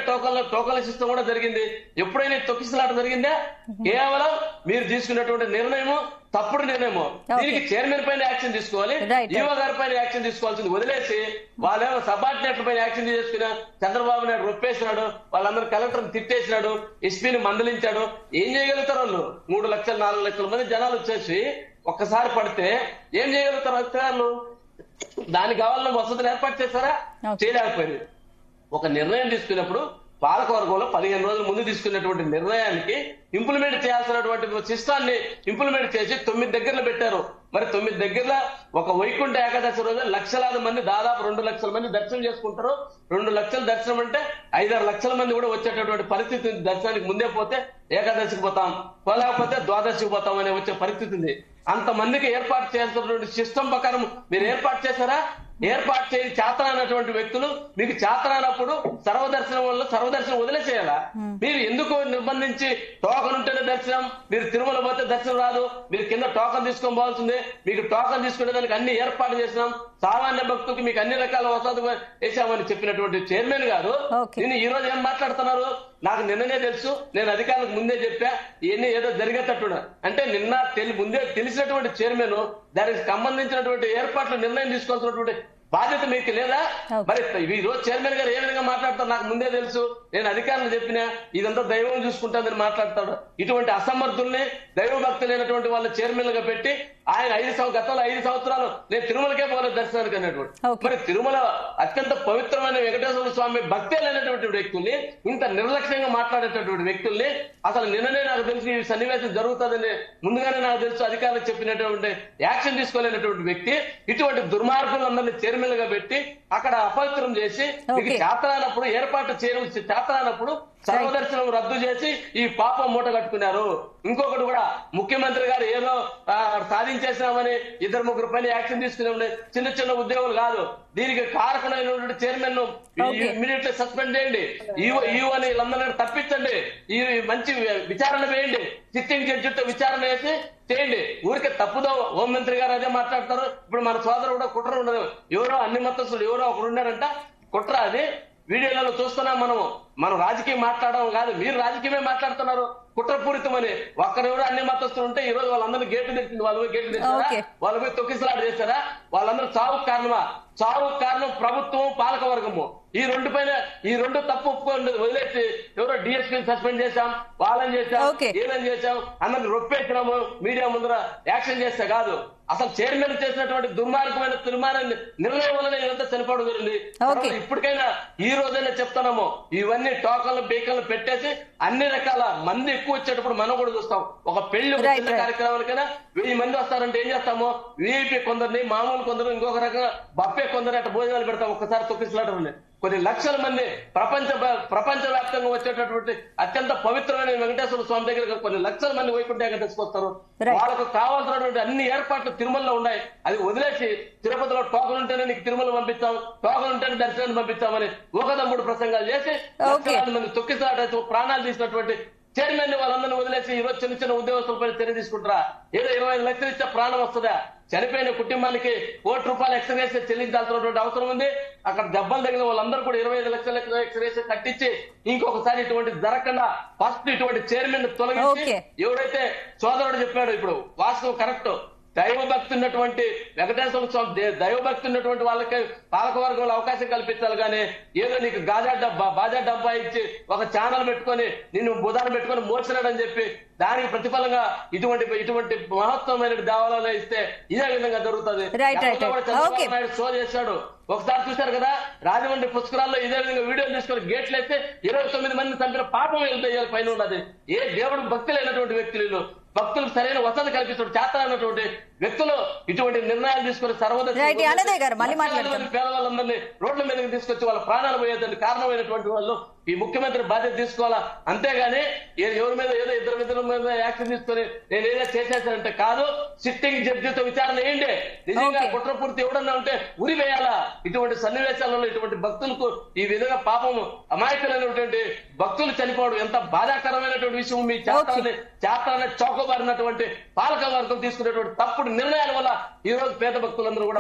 టోకన్ల సిస్టమ్ కూడా జరిగింది? ఎప్పుడైనా తొక్కిసలాట జరిగిందా? కేవలం మీరు తీసుకున్నటువంటి నిర్ణయము తప్పుడు నిర్ణయము. దీనికి చైర్మన్ పైన యాక్షన్ తీసుకోవాలి, ఈవో గారి పైన యాక్షన్ తీసుకోవాల్సింది వదిలేసి వాళ్ళేమో సబార్డినేట్ల పైన యాక్షన్ తీసుకున్నా. చంద్రబాబు నాయుడు రొప్పేసినాడు, వాళ్ళందరూ కలెక్టర్ని తిట్టేసినాడు, ఎస్పీని మందలించాడు. ఏం చేయగలుగుతారు వాళ్ళు? 3 లక్షలు 4 లక్షల మంది జనాలు వచ్చేసి ఒక్కసారి పడితే ఏం చేయగలుగుతారు అధికారులు? దానికి కావాలన్న వసతులు ఏర్పాటు చేస్తారా? చేయలేకపోయింది. ఒక నిర్ణయం తీసుకున్నప్పుడు పాలకవర్గంలో 15 రోజుల ముందు తీసుకున్నటువంటి నిర్ణయానికి ఇంప్లిమెంట్ చేయాల్సినటువంటి సిస్టాన్ని ఇంప్లిమెంట్ చేసి 9 దగ్గరలో పెట్టారు. మరి 9 దగ్గరలో ఒక వైకుంఠ ఏకాదశి రోజు లక్షలాది మంది, దాదాపు 2 లక్షల మంది దర్శనం చేసుకుంటారు. 2 లక్షల దర్శనం అంటే 5-6 లక్షల మంది కూడా వచ్చేటటువంటి పరిస్థితి ఉంది. దర్శనానికి ముందే పోతే ఏకాదశికి పోతాం, పోలేకపోతే ద్వాదశికి పోతాం అనే వచ్చే పరిస్థితి ఉంది. అంతమందికి ఏర్పాటు చేయాల్సినటువంటి సిస్టమ్ ప్రకారం మీరు ఏర్పాటు చేశారా? ఏర్పాటు చేసి చేతనైనటువంటి వ్యక్తులు మీకు చేతనైనప్పుడు సర్వదర్శనం వదిలేసేయాలా? మీరు ఎందుకు నిర్బంధించి టోకన్ ఉంటేనే దర్శనం, మీరు తిరుమల పోతే దర్శనం రాదు, మీరు కింద టోకన్ తీసుకొని పోవాల్సిందే. మీకు టోకన్ తీసుకునే దానికి అన్ని ఏర్పాటు చేసినాం, సామాన్య భక్తులకు మీకు అన్ని రకాల వసతులు వేసామని చెప్పినటువంటి చైర్మన్ గారు నేను ఈ రోజు ఏం మాట్లాడుతున్నారు? నాకు నిన్ననే తెలుసు, నేను అధికారులకు ముందే చెప్పా, ఇవన్నీ ఏదో జరిగేటట్టున్నా అంటే నిన్న ముందే తెలిసినటువంటి చైర్మన్ దానికి సంబంధించినటువంటి ఏర్పాట్లు నిర్ణయం తీసుకోవాల్సినటువంటి బాధ్యత మీకు లేదా? మరి ఈ రోజు చైర్మన్ గారు ఏ విధంగా మాట్లాడతారు? నాకు ముందే తెలుసు, నేను అధికారులు చెప్పినా ఇదంతా దైవం చూసుకుంటానని మాట్లాడతాడు. ఇటువంటి అసమర్థుల్ని దైవభక్తి లేనటువంటి వాళ్ళ చైర్మన్ గా పెట్టి ఆయన గతంలో 5 సంవత్సరాలు నేను తిరుమలకే పోలేదు దర్శనానికి అన్నటువంటి. మరి తిరుమల అత్యంత పవిత్రమైన వెంకటేశ్వర స్వామి భక్తే లేనటువంటి వ్యక్తుల్ని, ఇంత నిర్లక్ష్యంగా మాట్లాడేటటువంటి వ్యక్తుల్ని అసలు నిన్ననే నాకు తెలిసి ఈ సన్నివేశం జరుగుతుందని ముందుగానే నాకు తెలుసు అధికారులు చెప్పినటువంటి యాక్షన్ తీసుకోలేనటువంటి వ్యక్తి ఇటువంటి దుర్మార్గులందరినీ చైర్మన్ గా పెట్టి అక్కడ అపవిత్రం చేసి మీకు చేతనప్పుడు ఏర్పాటు చేతనప్పుడు సర్వదర్శనం రద్దు చేసి ఈ పాపం మూట కట్టుకున్నారు. ఇంకొకటి కూడా ముఖ్యమంత్రి గారు ఏదో సాధించేసామని 2-3 పైన యాక్షన్ తీసుకునే చిన్న ఉద్యోగులు కాదు, దీనికి కారకుడైనటువంటి చైర్మన్ ను ఇమ్మీడియట్లీ సస్పెండ్ చేయండి, ఈవో అని వీళ్ళందరినీ తప్పించండి, ఈ మంచి విచారణ వేయండి, సిట్టింగ్ జడ్జితో విచారణ వేసి చేయండి. ఊరికే తప్పుదో హోంమంత్రి గారు అదే మాట్లాడతారు. ఇప్పుడు మన సోదరు కూడా కుట్ర ఉండదు, ఎవరో అన్ని మతస్థులు ఎవరో ఒకరు ఉన్నారంట కుట్ర. అది వీడియోలలో చూస్తున్నాం మనము. మనం రాజకీయం మాట్లాడడం కాదు, మీరు రాజకీయమే మాట్లాడుతున్నారు కుట్రపూరితమని. ఒక్కరెవరు అన్ని మతస్థులు ఉంటే ఈ రోజు వాళ్ళందరూ గేట్లు తెచ్చింది, వాళ్ళు పోయి గేట్లు తెచ్చారా, వాళ్ళు పోయి తొక్కిసలాట చేశారా? వాళ్ళందరూ చావుకు కారణమా? చావుకు కారణం ప్రభుత్వం, పాలక వర్గము. ఈ రెండు తప్పు ఒప్పుకోండి, వదిలేసి ఎవరో డిఎస్పీని సస్పెండ్ చేశాం, వాళ్ళని చేశాం, ఏమని చేశాం, అందరిని రొప్పేసినాము మీడియా ముందర యాక్షన్ చేస్తే కాదు. అసలు చైర్మన్ చేసినటువంటి దుర్మార్గమైన తీర్మానాన్ని నిర్ణయం వల్లనే ఇదంతా చనిపోవడం జరిగింది. ఇప్పటికైనా ఈ రోజైనా చెప్తున్నాము, ఇవన్నీ టోకన్లు బీకన్లు పెట్టేసి అన్ని రకాల మంది ఎక్కువ వచ్చేటప్పుడు మనం కూడా చూస్తాం. ఒక పెళ్లి కార్యక్రమానికైనా 1000 మంది వస్తారంటే ఏం చేస్తాము, వీఐపీ కొందరిని, మామూలు కొందరు, ఇంకొక రకంగా బప్పే కొందరు అట్లా భోజనాలు పెడతాం. ఒక్కసారి తొక్కిసలాటని కొన్ని లక్షల మంది ప్రపంచ వ్యాప్తంగా వచ్చేటటువంటి అత్యంత పవిత్రమైన వెంకటేశ్వర స్వామి దగ్గర కొన్ని లక్షల మంది వైకుంఠ ఏకాదశికి వస్తారు. వాళ్ళకు కావాల్సినటువంటి అన్ని ఏర్పాట్లు తిరుమలలో ఉన్నాయి. అది వదిలేసి తిరుపతిలో టోకన్ ఉంటేనే నీకు తిరుమల పంపిస్తాం, టోకన్ ఉంటేనే దర్శనాన్ని పంపిస్తామని ఒకదమ్ముడు ప్రసంగాలు చేసి లక్షలాది మంది తొక్కిసలాట ప్రాణాలు తీసినటువంటి చైర్మన్ వాళ్ళందరినీ వదిలేసి ఈ రోజు చిన్న ఉద్యోగస్తులపై చర్య తీసుకుంటారా? ఏదో 25 లక్షలు ఇచ్చే ప్రాణం వస్తుందా? చనిపోయిన కుటుంబానికి ₹1 ఎక్స్గ్రేస్ చెల్లించాల్సినటువంటి అవసరం ఉంది. అక్కడ దెబ్బలు తగిన వాళ్ళందరూ కూడా 25 లక్షల ఎక్స్గ్రేస్ కట్టించి ఇంకొకసారి ఇటువంటి జరగకుండా ఫస్ట్ ఇటువంటి చైర్మన్ తొలగించి, ఎవరైతే సోదరుడు చెప్పాడు ఇప్పుడు వాస్తవం కరెక్ట్, దైవభక్తి ఉన్నటువంటి వెంకటేశ్వర స్వామి దైవభక్తి ఉన్నటువంటి వాళ్ళకి పాలకవర్గంలో అవకాశం కల్పించాలి. కానీ ఏదో నీకు బాజా డబ్బా ఇచ్చి ఒక ఛానల్ పెట్టుకొని నిన్ను బుధాన్ని పెట్టుకొని మోర్చలేడని చెప్పి దానికి ప్రతిఫలంగా ఇటువంటి మహత్వమైన దేవాలయాలు ఇస్తే ఇదే విధంగా జరుగుతుంది. చంద్రబాబు నాయుడు షో చేశాడు, ఒకసారి చూశారు కదా, రాజమండ్రి పుష్కరాల్లో ఇదే విధంగా వీడియోలు తీసుకొని గేట్లు వేస్తే 29 మంది చంపిన పాపం వెళ్తాయి పైన ఉన్నది. ఏ దేవుడు భక్తి లేనటువంటి వ్యక్తులు, భక్తులకు సరైన వసతి కల్పిస్తున్న చేతనటువంటి వ్యక్తులు ఇటువంటి నిర్ణయాలు తీసుకుని పేదవాళ్ళందరినీ రోడ్ల మీదకి తీసుకొచ్చి వాళ్ళ ప్రాణాలు పోయేదానికి కారణమైనటువంటి వాళ్ళు ఈ ముఖ్యమంత్రి బాధ్యత తీసుకోవాలా. అంతేగాని ఎవరి మీద ఏదో ఇద్దరు మీద యాక్షన్ తీసుకొని నేను ఏదో చేసేసానంటే కాదు. సిట్టింగ్ జడ్జితో విచారణ ఏంటి, నిజంగా కుట్రపూర్తి ఎవడన్నా ఉంటే ఉరి వేయాలా. ఇటువంటి సన్నివేశాలలో ఇటువంటి భక్తులకు ఈ విధంగా పాపము అమాయకులైనటువంటి భక్తులు చనిపోవడం ఎంత బాధాకరమైనటువంటి విషయం. మీ చేతనే చౌకబారినటువంటి పాలక వర్గం తీసుకునేటువంటి తప్పుడు నిర్ణయాల వల్ల ఈ రోజు పేద భక్తులందరూ కూడా.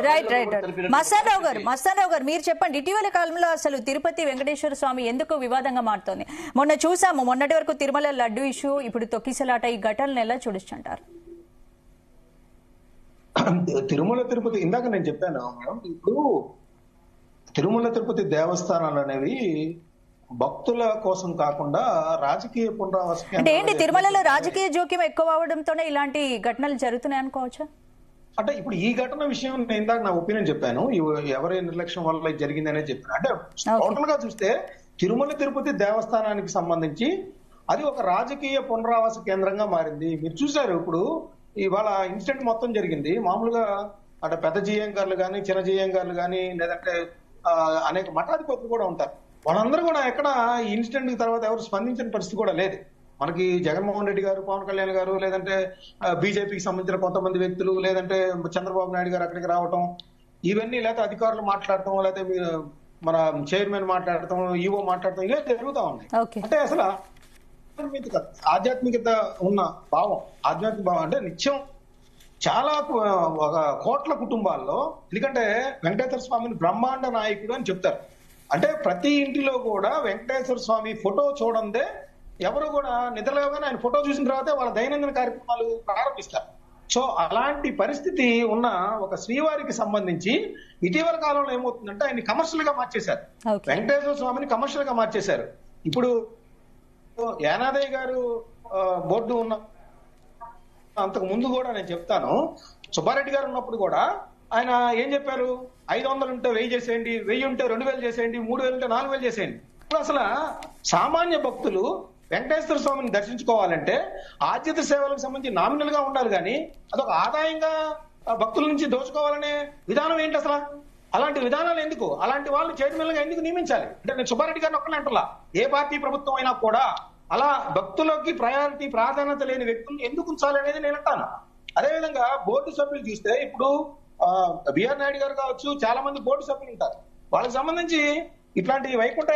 మస్తానరావు గారు మీరు చెప్పండి, ఇటీవల కాలంలో అసలు తిరుపతి వెంకటేశ్వర స్వామి ఎందుకు వివాదంగా మారుతోంది? మొన్న చూసాము, మొన్నటి వరకు తిరుమల లడ్డు ఇష్యూ, ఇప్పుడు తొక్కిసలాట, ఈ ఘటనలు ఎలా చూడొచ్చంటారు? తిరుమల తిరుపతి ఇందాక నేను చెప్పాను మేడం, ఇప్పుడు తిరుమల తిరుపతి దేవస్థానాలు అనేవి భక్తుల కోసం కాకుండా రాజకీయ పునరావాసం. అంటే ఏంటి, తిరుమలలో రాజకీయ జోక్యం ఎక్కువ అవడంతోనే ఇలాంటి ఘటనలు జరుగుతున్నాయి అనుకోవచ్చా? అంటే ఇప్పుడు ఈ ఘటన విషయం నేను ఇందాక నా ఒపీనియన్ చెప్పాను, ఎవరి నిర్లక్ష్యం వల్ల జరిగింది అనేది చెప్పాను. అంటే టోటల్ గా చూస్తే తిరుమల తిరుపతి దేవస్థానానికి సంబంధించి అది ఒక రాజకీయ పునరావాస కేంద్రంగా మారింది. మీరు చూసారు, ఇప్పుడు ఇవాళ ఇన్సిడెంట్ మొత్తం జరిగింది. మామూలుగా అంటే పెద్ద జీఎంగార్లు కానీ, చిన్న జీఎంగార్లు కానీ, లేదంటే అనేక మఠాధిపతులు కూడా ఉంటారు. వాళ్ళందరూ కూడా ఎక్కడ ఈ ఇన్సిడెంట్ తర్వాత ఎవరు స్పందించిన పరిస్థితి కూడా లేదు. మనకి జగన్మోహన్ రెడ్డి గారు, పవన్ కళ్యాణ్ గారు, లేదంటే బీజేపీకి సంబంధించిన కొంతమంది వ్యక్తులు, లేదంటే చంద్రబాబు నాయుడు గారు అక్కడికి రావటం, ఇవన్నీ లేకపోతే అధికారులు మాట్లాడటం, లేకపోతే మన చైర్మన్ మాట్లాడటం, ఈవో మాట్లాడటం, ఇవే జరుగుతా ఉన్నాయి. అంటే అసలు ఆధ్యాత్మికత ఉన్న భావం, ఆధ్యాత్మిక భావం అంటే నిత్యం చాలా కోట్ల కుటుంబాల్లో, ఎందుకంటే వెంకటేశ్వర స్వామిని బ్రహ్మాండ నాయకుడు అని చెప్తారు. అంటే ప్రతి ఇంటిలో కూడా వెంకటేశ్వర స్వామి ఫోటో చూడందే ఎవరు కూడా నిద్రలేవగానే ఆయన ఫోటో చూసిన తర్వాతే వాళ్ళ దైనందిన కార్యక్రమాలు ప్రారంభిస్తారు. సో అలాంటి పరిస్థితి ఉన్న ఒక శ్రీవారికి సంబంధించి ఇటీవల కాలంలో ఏమవుతుందంటే ఆయన కమర్షియల్ గా మార్చేశారు. వెంకటేశ్వర స్వామిని కమర్షియల్ గా మార్చేశారు. ఇప్పుడు యానాదయ్య గారు బోర్డు ఉన్న అంతకు ముందు కూడా నేను చెప్తాను, సుబ్బారెడ్డి గారు ఉన్నప్పుడు కూడా ఆయన ఏం చెప్పారు, 500 ఉంటే 1000 చేసేయండి, 1000 ఉంటే 2000 చేసేయండి, 3000 ఉంటే 4000 చేసేయండి. ఇప్పుడు అసలు సామాన్య భక్తులు వెంకటేశ్వర స్వామిని దర్శించుకోవాలంటే ఆద్యత సేవలకు సంబంధించి నామినల్ గా ఉండాలి, కానీ అదొక ఆదాయంగా భక్తుల నుంచి దోచుకోవాలనే విధానం ఏంటి అసలు? అలాంటి విధానాలు ఎందుకు? అలాంటి వాళ్ళు చైర్మన్ గా ఎందుకు నియమించాలి? అంటే నేను సుబ్బారెడ్డి గారిని ఒక్కనే అంటలా, ఏ పార్టీ ప్రభుత్వం అయినా కూడా అలా భక్తులకి ప్రాధాన్యత లేని వ్యక్తులను ఎందుకు ఉంచాలి అనేది నేను అంటాను. అదేవిధంగా బోర్డు సభ్యులు చూస్తే ఇప్పుడు బిఆర్ నాయుడు గారు కావచ్చు, చాలా మంది బోర్డు సభ్యులు ఉంటారు. వాళ్ళకి సంబంధించి ఇట్లాంటి వైకుంఠ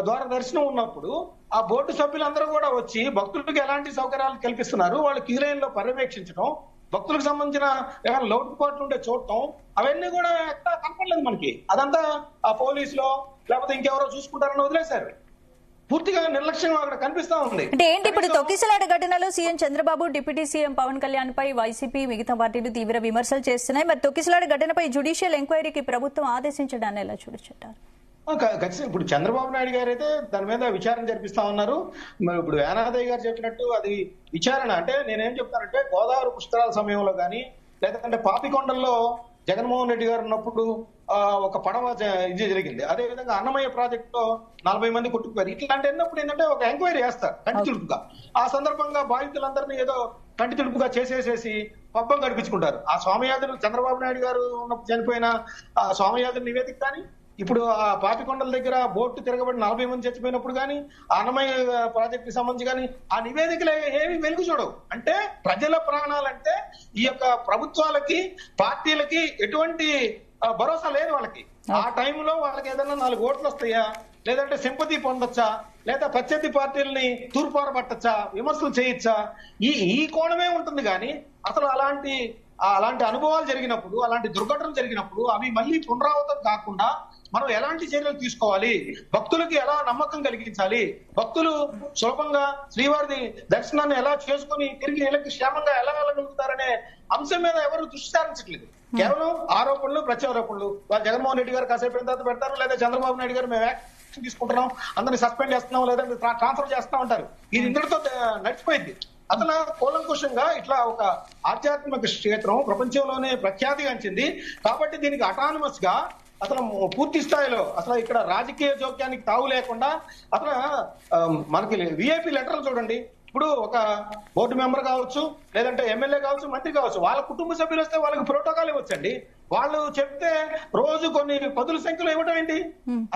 ద్వార దర్శనం ఉన్నప్పుడు ఆ బోర్డు సభ్యులందరూ కూడా వచ్చి భక్తులకు ఎలాంటి సౌకర్యాలు కల్పిస్తున్నారు, వాళ్ళు క్యూ లైన్ లో పర్యవేక్షించడం, భక్తులకు సంబంధించిన ఏమైనా లోటుపాట్లు ఉంటే చూడటం, అవన్నీ కూడా ఎక్కడ కనపడలేదు మనకి. అదంతా ఆ పోలీసులో లేకపోతే ఇంకెవరో చూసుకుంటారని వదిలేశారు. పూర్తిగా నిర్లక్ష్యం అక్కడ కనిపిస్తా ఉంది. అంటే ఏంటి ఇప్పుడు తొక్కిసలాట ఘటనలో CM Chandrababu, deputy CM Pawan Kalyan పై వైసీపీ మిగతా పార్టీలు తీవ్ర విమర్శలు చేస్తున్నాయి. మరి తొక్కిసలాట ఘటనపై జ్యుడిషియల్ ఎంక్వైరీకి ప్రభుత్వం ఆదేశించడాన్ని ఎలా చూడొచ్చంటారు? ఖచ్చితంగా ఇప్పుడు చంద్రబాబు నాయుడు గారు అయితే దాని మీద విచారణ జరిపిస్తా ఉన్నారు. మరి ఇప్పుడు యానాదయ్య గారు చెప్పినట్టు అది విచారణ అంటే నేనేం చెప్తానంటే, గోదావరి పుష్కరాల సమయంలో కానీ లేదంటే పాపికొండల్లో జగన్మోహన్ రెడ్డి గారు ఉన్నప్పుడు ఒక పడవ ఇది జరిగింది. అదే విధంగా అన్నమయ్య ప్రాజెక్ట్ లో 40 మంది కొట్టుకుపోయారు. ఇట్లాంటి అన్నప్పుడు ఏంటంటే ఒక ఎంక్వైరీ చేస్తారు కంటి తుడుపుగా. ఆ సందర్భంగా బాధితులందరినీ ఏదో కంటి తుడుపుగా చేసేసేసి పబ్బం గడిపించుకుంటారు. ఆ స్వామియాదులు చంద్రబాబు నాయుడు గారు ఉన్నప్పుడు చనిపోయిన ఆ స్వామియాదుల నివేదిక కానీ, ఇప్పుడు ఆ పాపికొండల దగ్గర బోటు తిరగబడి 40 మంది చచ్చిపోయినప్పుడు కానీ, ఆ అన్నమయ్య ప్రాజెక్టుకి సంబంధించి కానీ ఆ నివేదికలు ఏమి వెలుగు చూడవు. అంటే ప్రజల ప్రాణాలంటే ఈ యొక్క ప్రభుత్వాలకి, పార్టీలకి ఎటువంటి భరోసా లేదు వాళ్ళకి. ఆ టైంలో వాళ్ళకి ఏదైనా 4 ఓట్లు వస్తాయా, లేదంటే సింపతి పొందొచ్చా, లేదా ప్రత్యర్థి పార్టీలని తూర్పార పట్టచ్చా, విమర్శలు చేయొచ్చా, ఈ కోణమే ఉంటుంది. కానీ అసలు అలాంటి అనుభవాలు జరిగినప్పుడు, అలాంటి దుర్ఘటనలు జరిగినప్పుడు అవి మళ్ళీ పునరావృతం కాకుండా మనం ఎలాంటి చర్యలు తీసుకోవాలి, భక్తులకి ఎలా నమ్మకం కలిగించాలి, భక్తులు సులభంగా శ్రీవారి దర్శనాన్ని ఎలా చేసుకుని తిరిగి ఇళ్ళకి క్షేమంగా ఎలా వెళ్ళగలుగుతారనే అంశం మీద ఎవరు దృష్టి సారించట్లేదు. కేవలం ఆరోపణలు, ప్రత్యారోపణలు. వాళ్ళు జగన్మోహన్ రెడ్డి గారు కాసేపు తర్వాత పెడతారు, లేదా చంద్రబాబు నాయుడు గారు మేము యాక్షన్ తీసుకుంటున్నాం, అందరినీ సస్పెండ్ చేస్తున్నాం, లేదంటే ట్రాన్స్ఫర్ చేస్తున్నాం అంటారు. ఇది ఇంతటితో నడిచిపోయింది. అసలు కూలంకుషంగా ఇట్లా ఒక ఆధ్యాత్మిక క్షేత్రం ప్రపంచంలోనే ప్రఖ్యాతిగాంచింది కాబట్టి దీనికి అటానమస్ గా అసలు పూర్తి స్థాయిలో అసలు ఇక్కడ రాజకీయ జోక్యానికి తావు లేకుండా అసలు మనకి విఐపి లెటర్లు చూడండి. ఇప్పుడు ఒక బోర్డు మెంబర్ కావచ్చు, లేదంటే ఎమ్మెల్యే కావచ్చు, మంత్రి కావచ్చు, వాళ్ళ కుటుంబ సభ్యులు వస్తే వాళ్ళకి ప్రోటోకాల్ ఇవ్వచ్చండి. వాళ్ళు చెప్తే రోజు కొన్ని పదుల సంఖ్యలో ఇవ్వడం ఏంటి?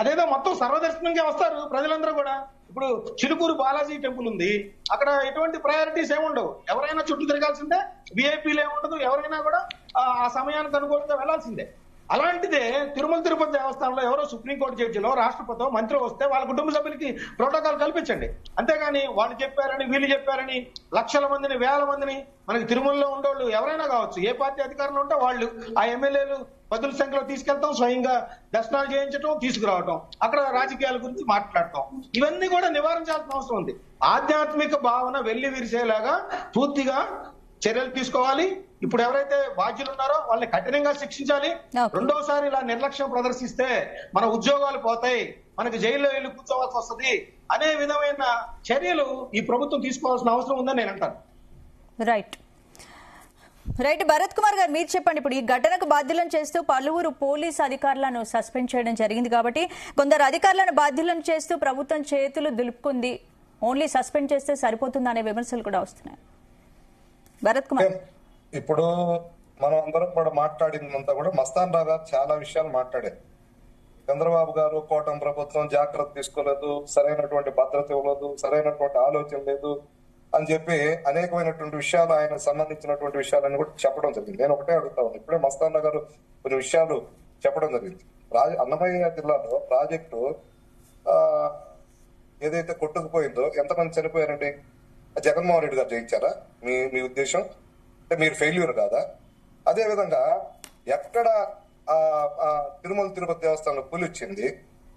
అదేదో మొత్తం సర్వదర్శనంగా వస్తారు ప్రజలందరూ కూడా. ఇప్పుడు చిలుకూరు బాలాజీ టెంపుల్ ఉంది, అక్కడ ఎటువంటి ప్రయారిటీస్ ఏముండవు. ఎవరైనా చుట్టూ తిరగాల్సిందే, విఐపీలు ఏముండదు, ఎవరైనా కూడా ఆ సమయానికి అనుకూలంగా వెళ్లాల్సిందే. అలాంటిదే తిరుమల తిరుపతి దేవస్థానంలో ఎవరో సుప్రీంకోర్టు జడ్జిలో, రాష్ట్రపతి, మంత్రి వస్తే వాళ్ళ కుటుంబ సభ్యులకి ప్రోటోకాల్ కల్పించండి. అంతేగాని వాళ్ళు చెప్పారని, వీళ్ళు చెప్పారని లక్షల మందిని, వేల మందిని, మనకి తిరుమలలో ఉండేవాళ్ళు ఎవరైనా కావచ్చు, ఏ పార్టీ అధికారంలో ఉంటే వాళ్ళు ఆ ఎమ్మెల్యేలు పదుల సంఖ్యలో తీసుకెళ్తాం, స్వయంగా దర్శనాలు చేయించడం, తీసుకురావటం, అక్కడ రాజకీయాల గురించి మాట్లాడటం, ఇవన్నీ కూడా నివారించాల్సిన అవసరం ఉంది. ఆధ్యాత్మిక భావన వెళ్లి విరిసేలాగా పూర్తిగా చర్యలు తీసుకోవాలి. ఇప్పుడు ఎవరైతే బాధ్యులు ఉన్నారో వాళ్ళని కఠినంగా శిక్షించాలి. రెండోసారి ఇలా నిర్లక్ష్యం ప్రదర్శిస్తే మన ఉద్యోగాలు పోతాయి, మనకి జైల్లో వెళ్ళి కూర్చోవాల్సి వస్తుంది అనే విధమైన చర్యలు ఈ ప్రభుత్వం తీసుకోవాల్సిన అవసరం ఉందని నేను అంటాను. రైట్ భరత్ కుమార్ గారు, మీరు చెప్పండి. ఇప్పుడు ఈ ఘటనకు బాధ్యులను చేస్తూ పలువురు పోలీసు అధికారులను సస్పెండ్ చేయడం జరిగింది కాబట్టి కొందరు అధికారులను బాధ్యులను చేస్తూ ప్రభుత్వం చేతులు దులుపుకుంది, ఓన్లీ సస్పెండ్ చేస్తే సరిపోతుంది అనే విమర్శలు కూడా వస్తున్నాయి. భరత్ కుమార్, ఇప్పుడు మనం అందరం కూడా మాట్లాడిందంతా కూడా మస్తాన్ రావు గారు చాలా విషయాలు మాట్లాడారు. చంద్రబాబు గారు కూటమి ప్రభుత్వం జాగ్రత్త తీసుకోలేదు, సరైనటువంటి భద్రత ఇవ్వలేదు, సరైనటువంటి ఆలోచన లేదు అని చెప్పి అనేకమైనటువంటి విషయాలు, ఆయనకు సంబంధించినటువంటి విషయాలన్నీ కూడా చెప్పడం జరిగింది. నేను ఒకటే అడుగుతా ఉన్నాను, ఇప్పుడే మస్తాన్ రావు గారు కొన్ని విషయాలు చెప్పడం జరిగింది. అన్నమయ్య జిల్లాలో ప్రాజెక్టు ఏదైతే కొట్టుకుపోయిందో ఎంతమంది చనిపోయారండి? జగన్మోహన్ రెడ్డి గారు చేయించారా? మీ ఉద్దేశం అంటే మీరు ఫెయిల్యూర్ కాదా? అదే విధంగా ఎక్కడ తిరుమల తిరుపతి దేవస్థానంలో పులి వచ్చింది,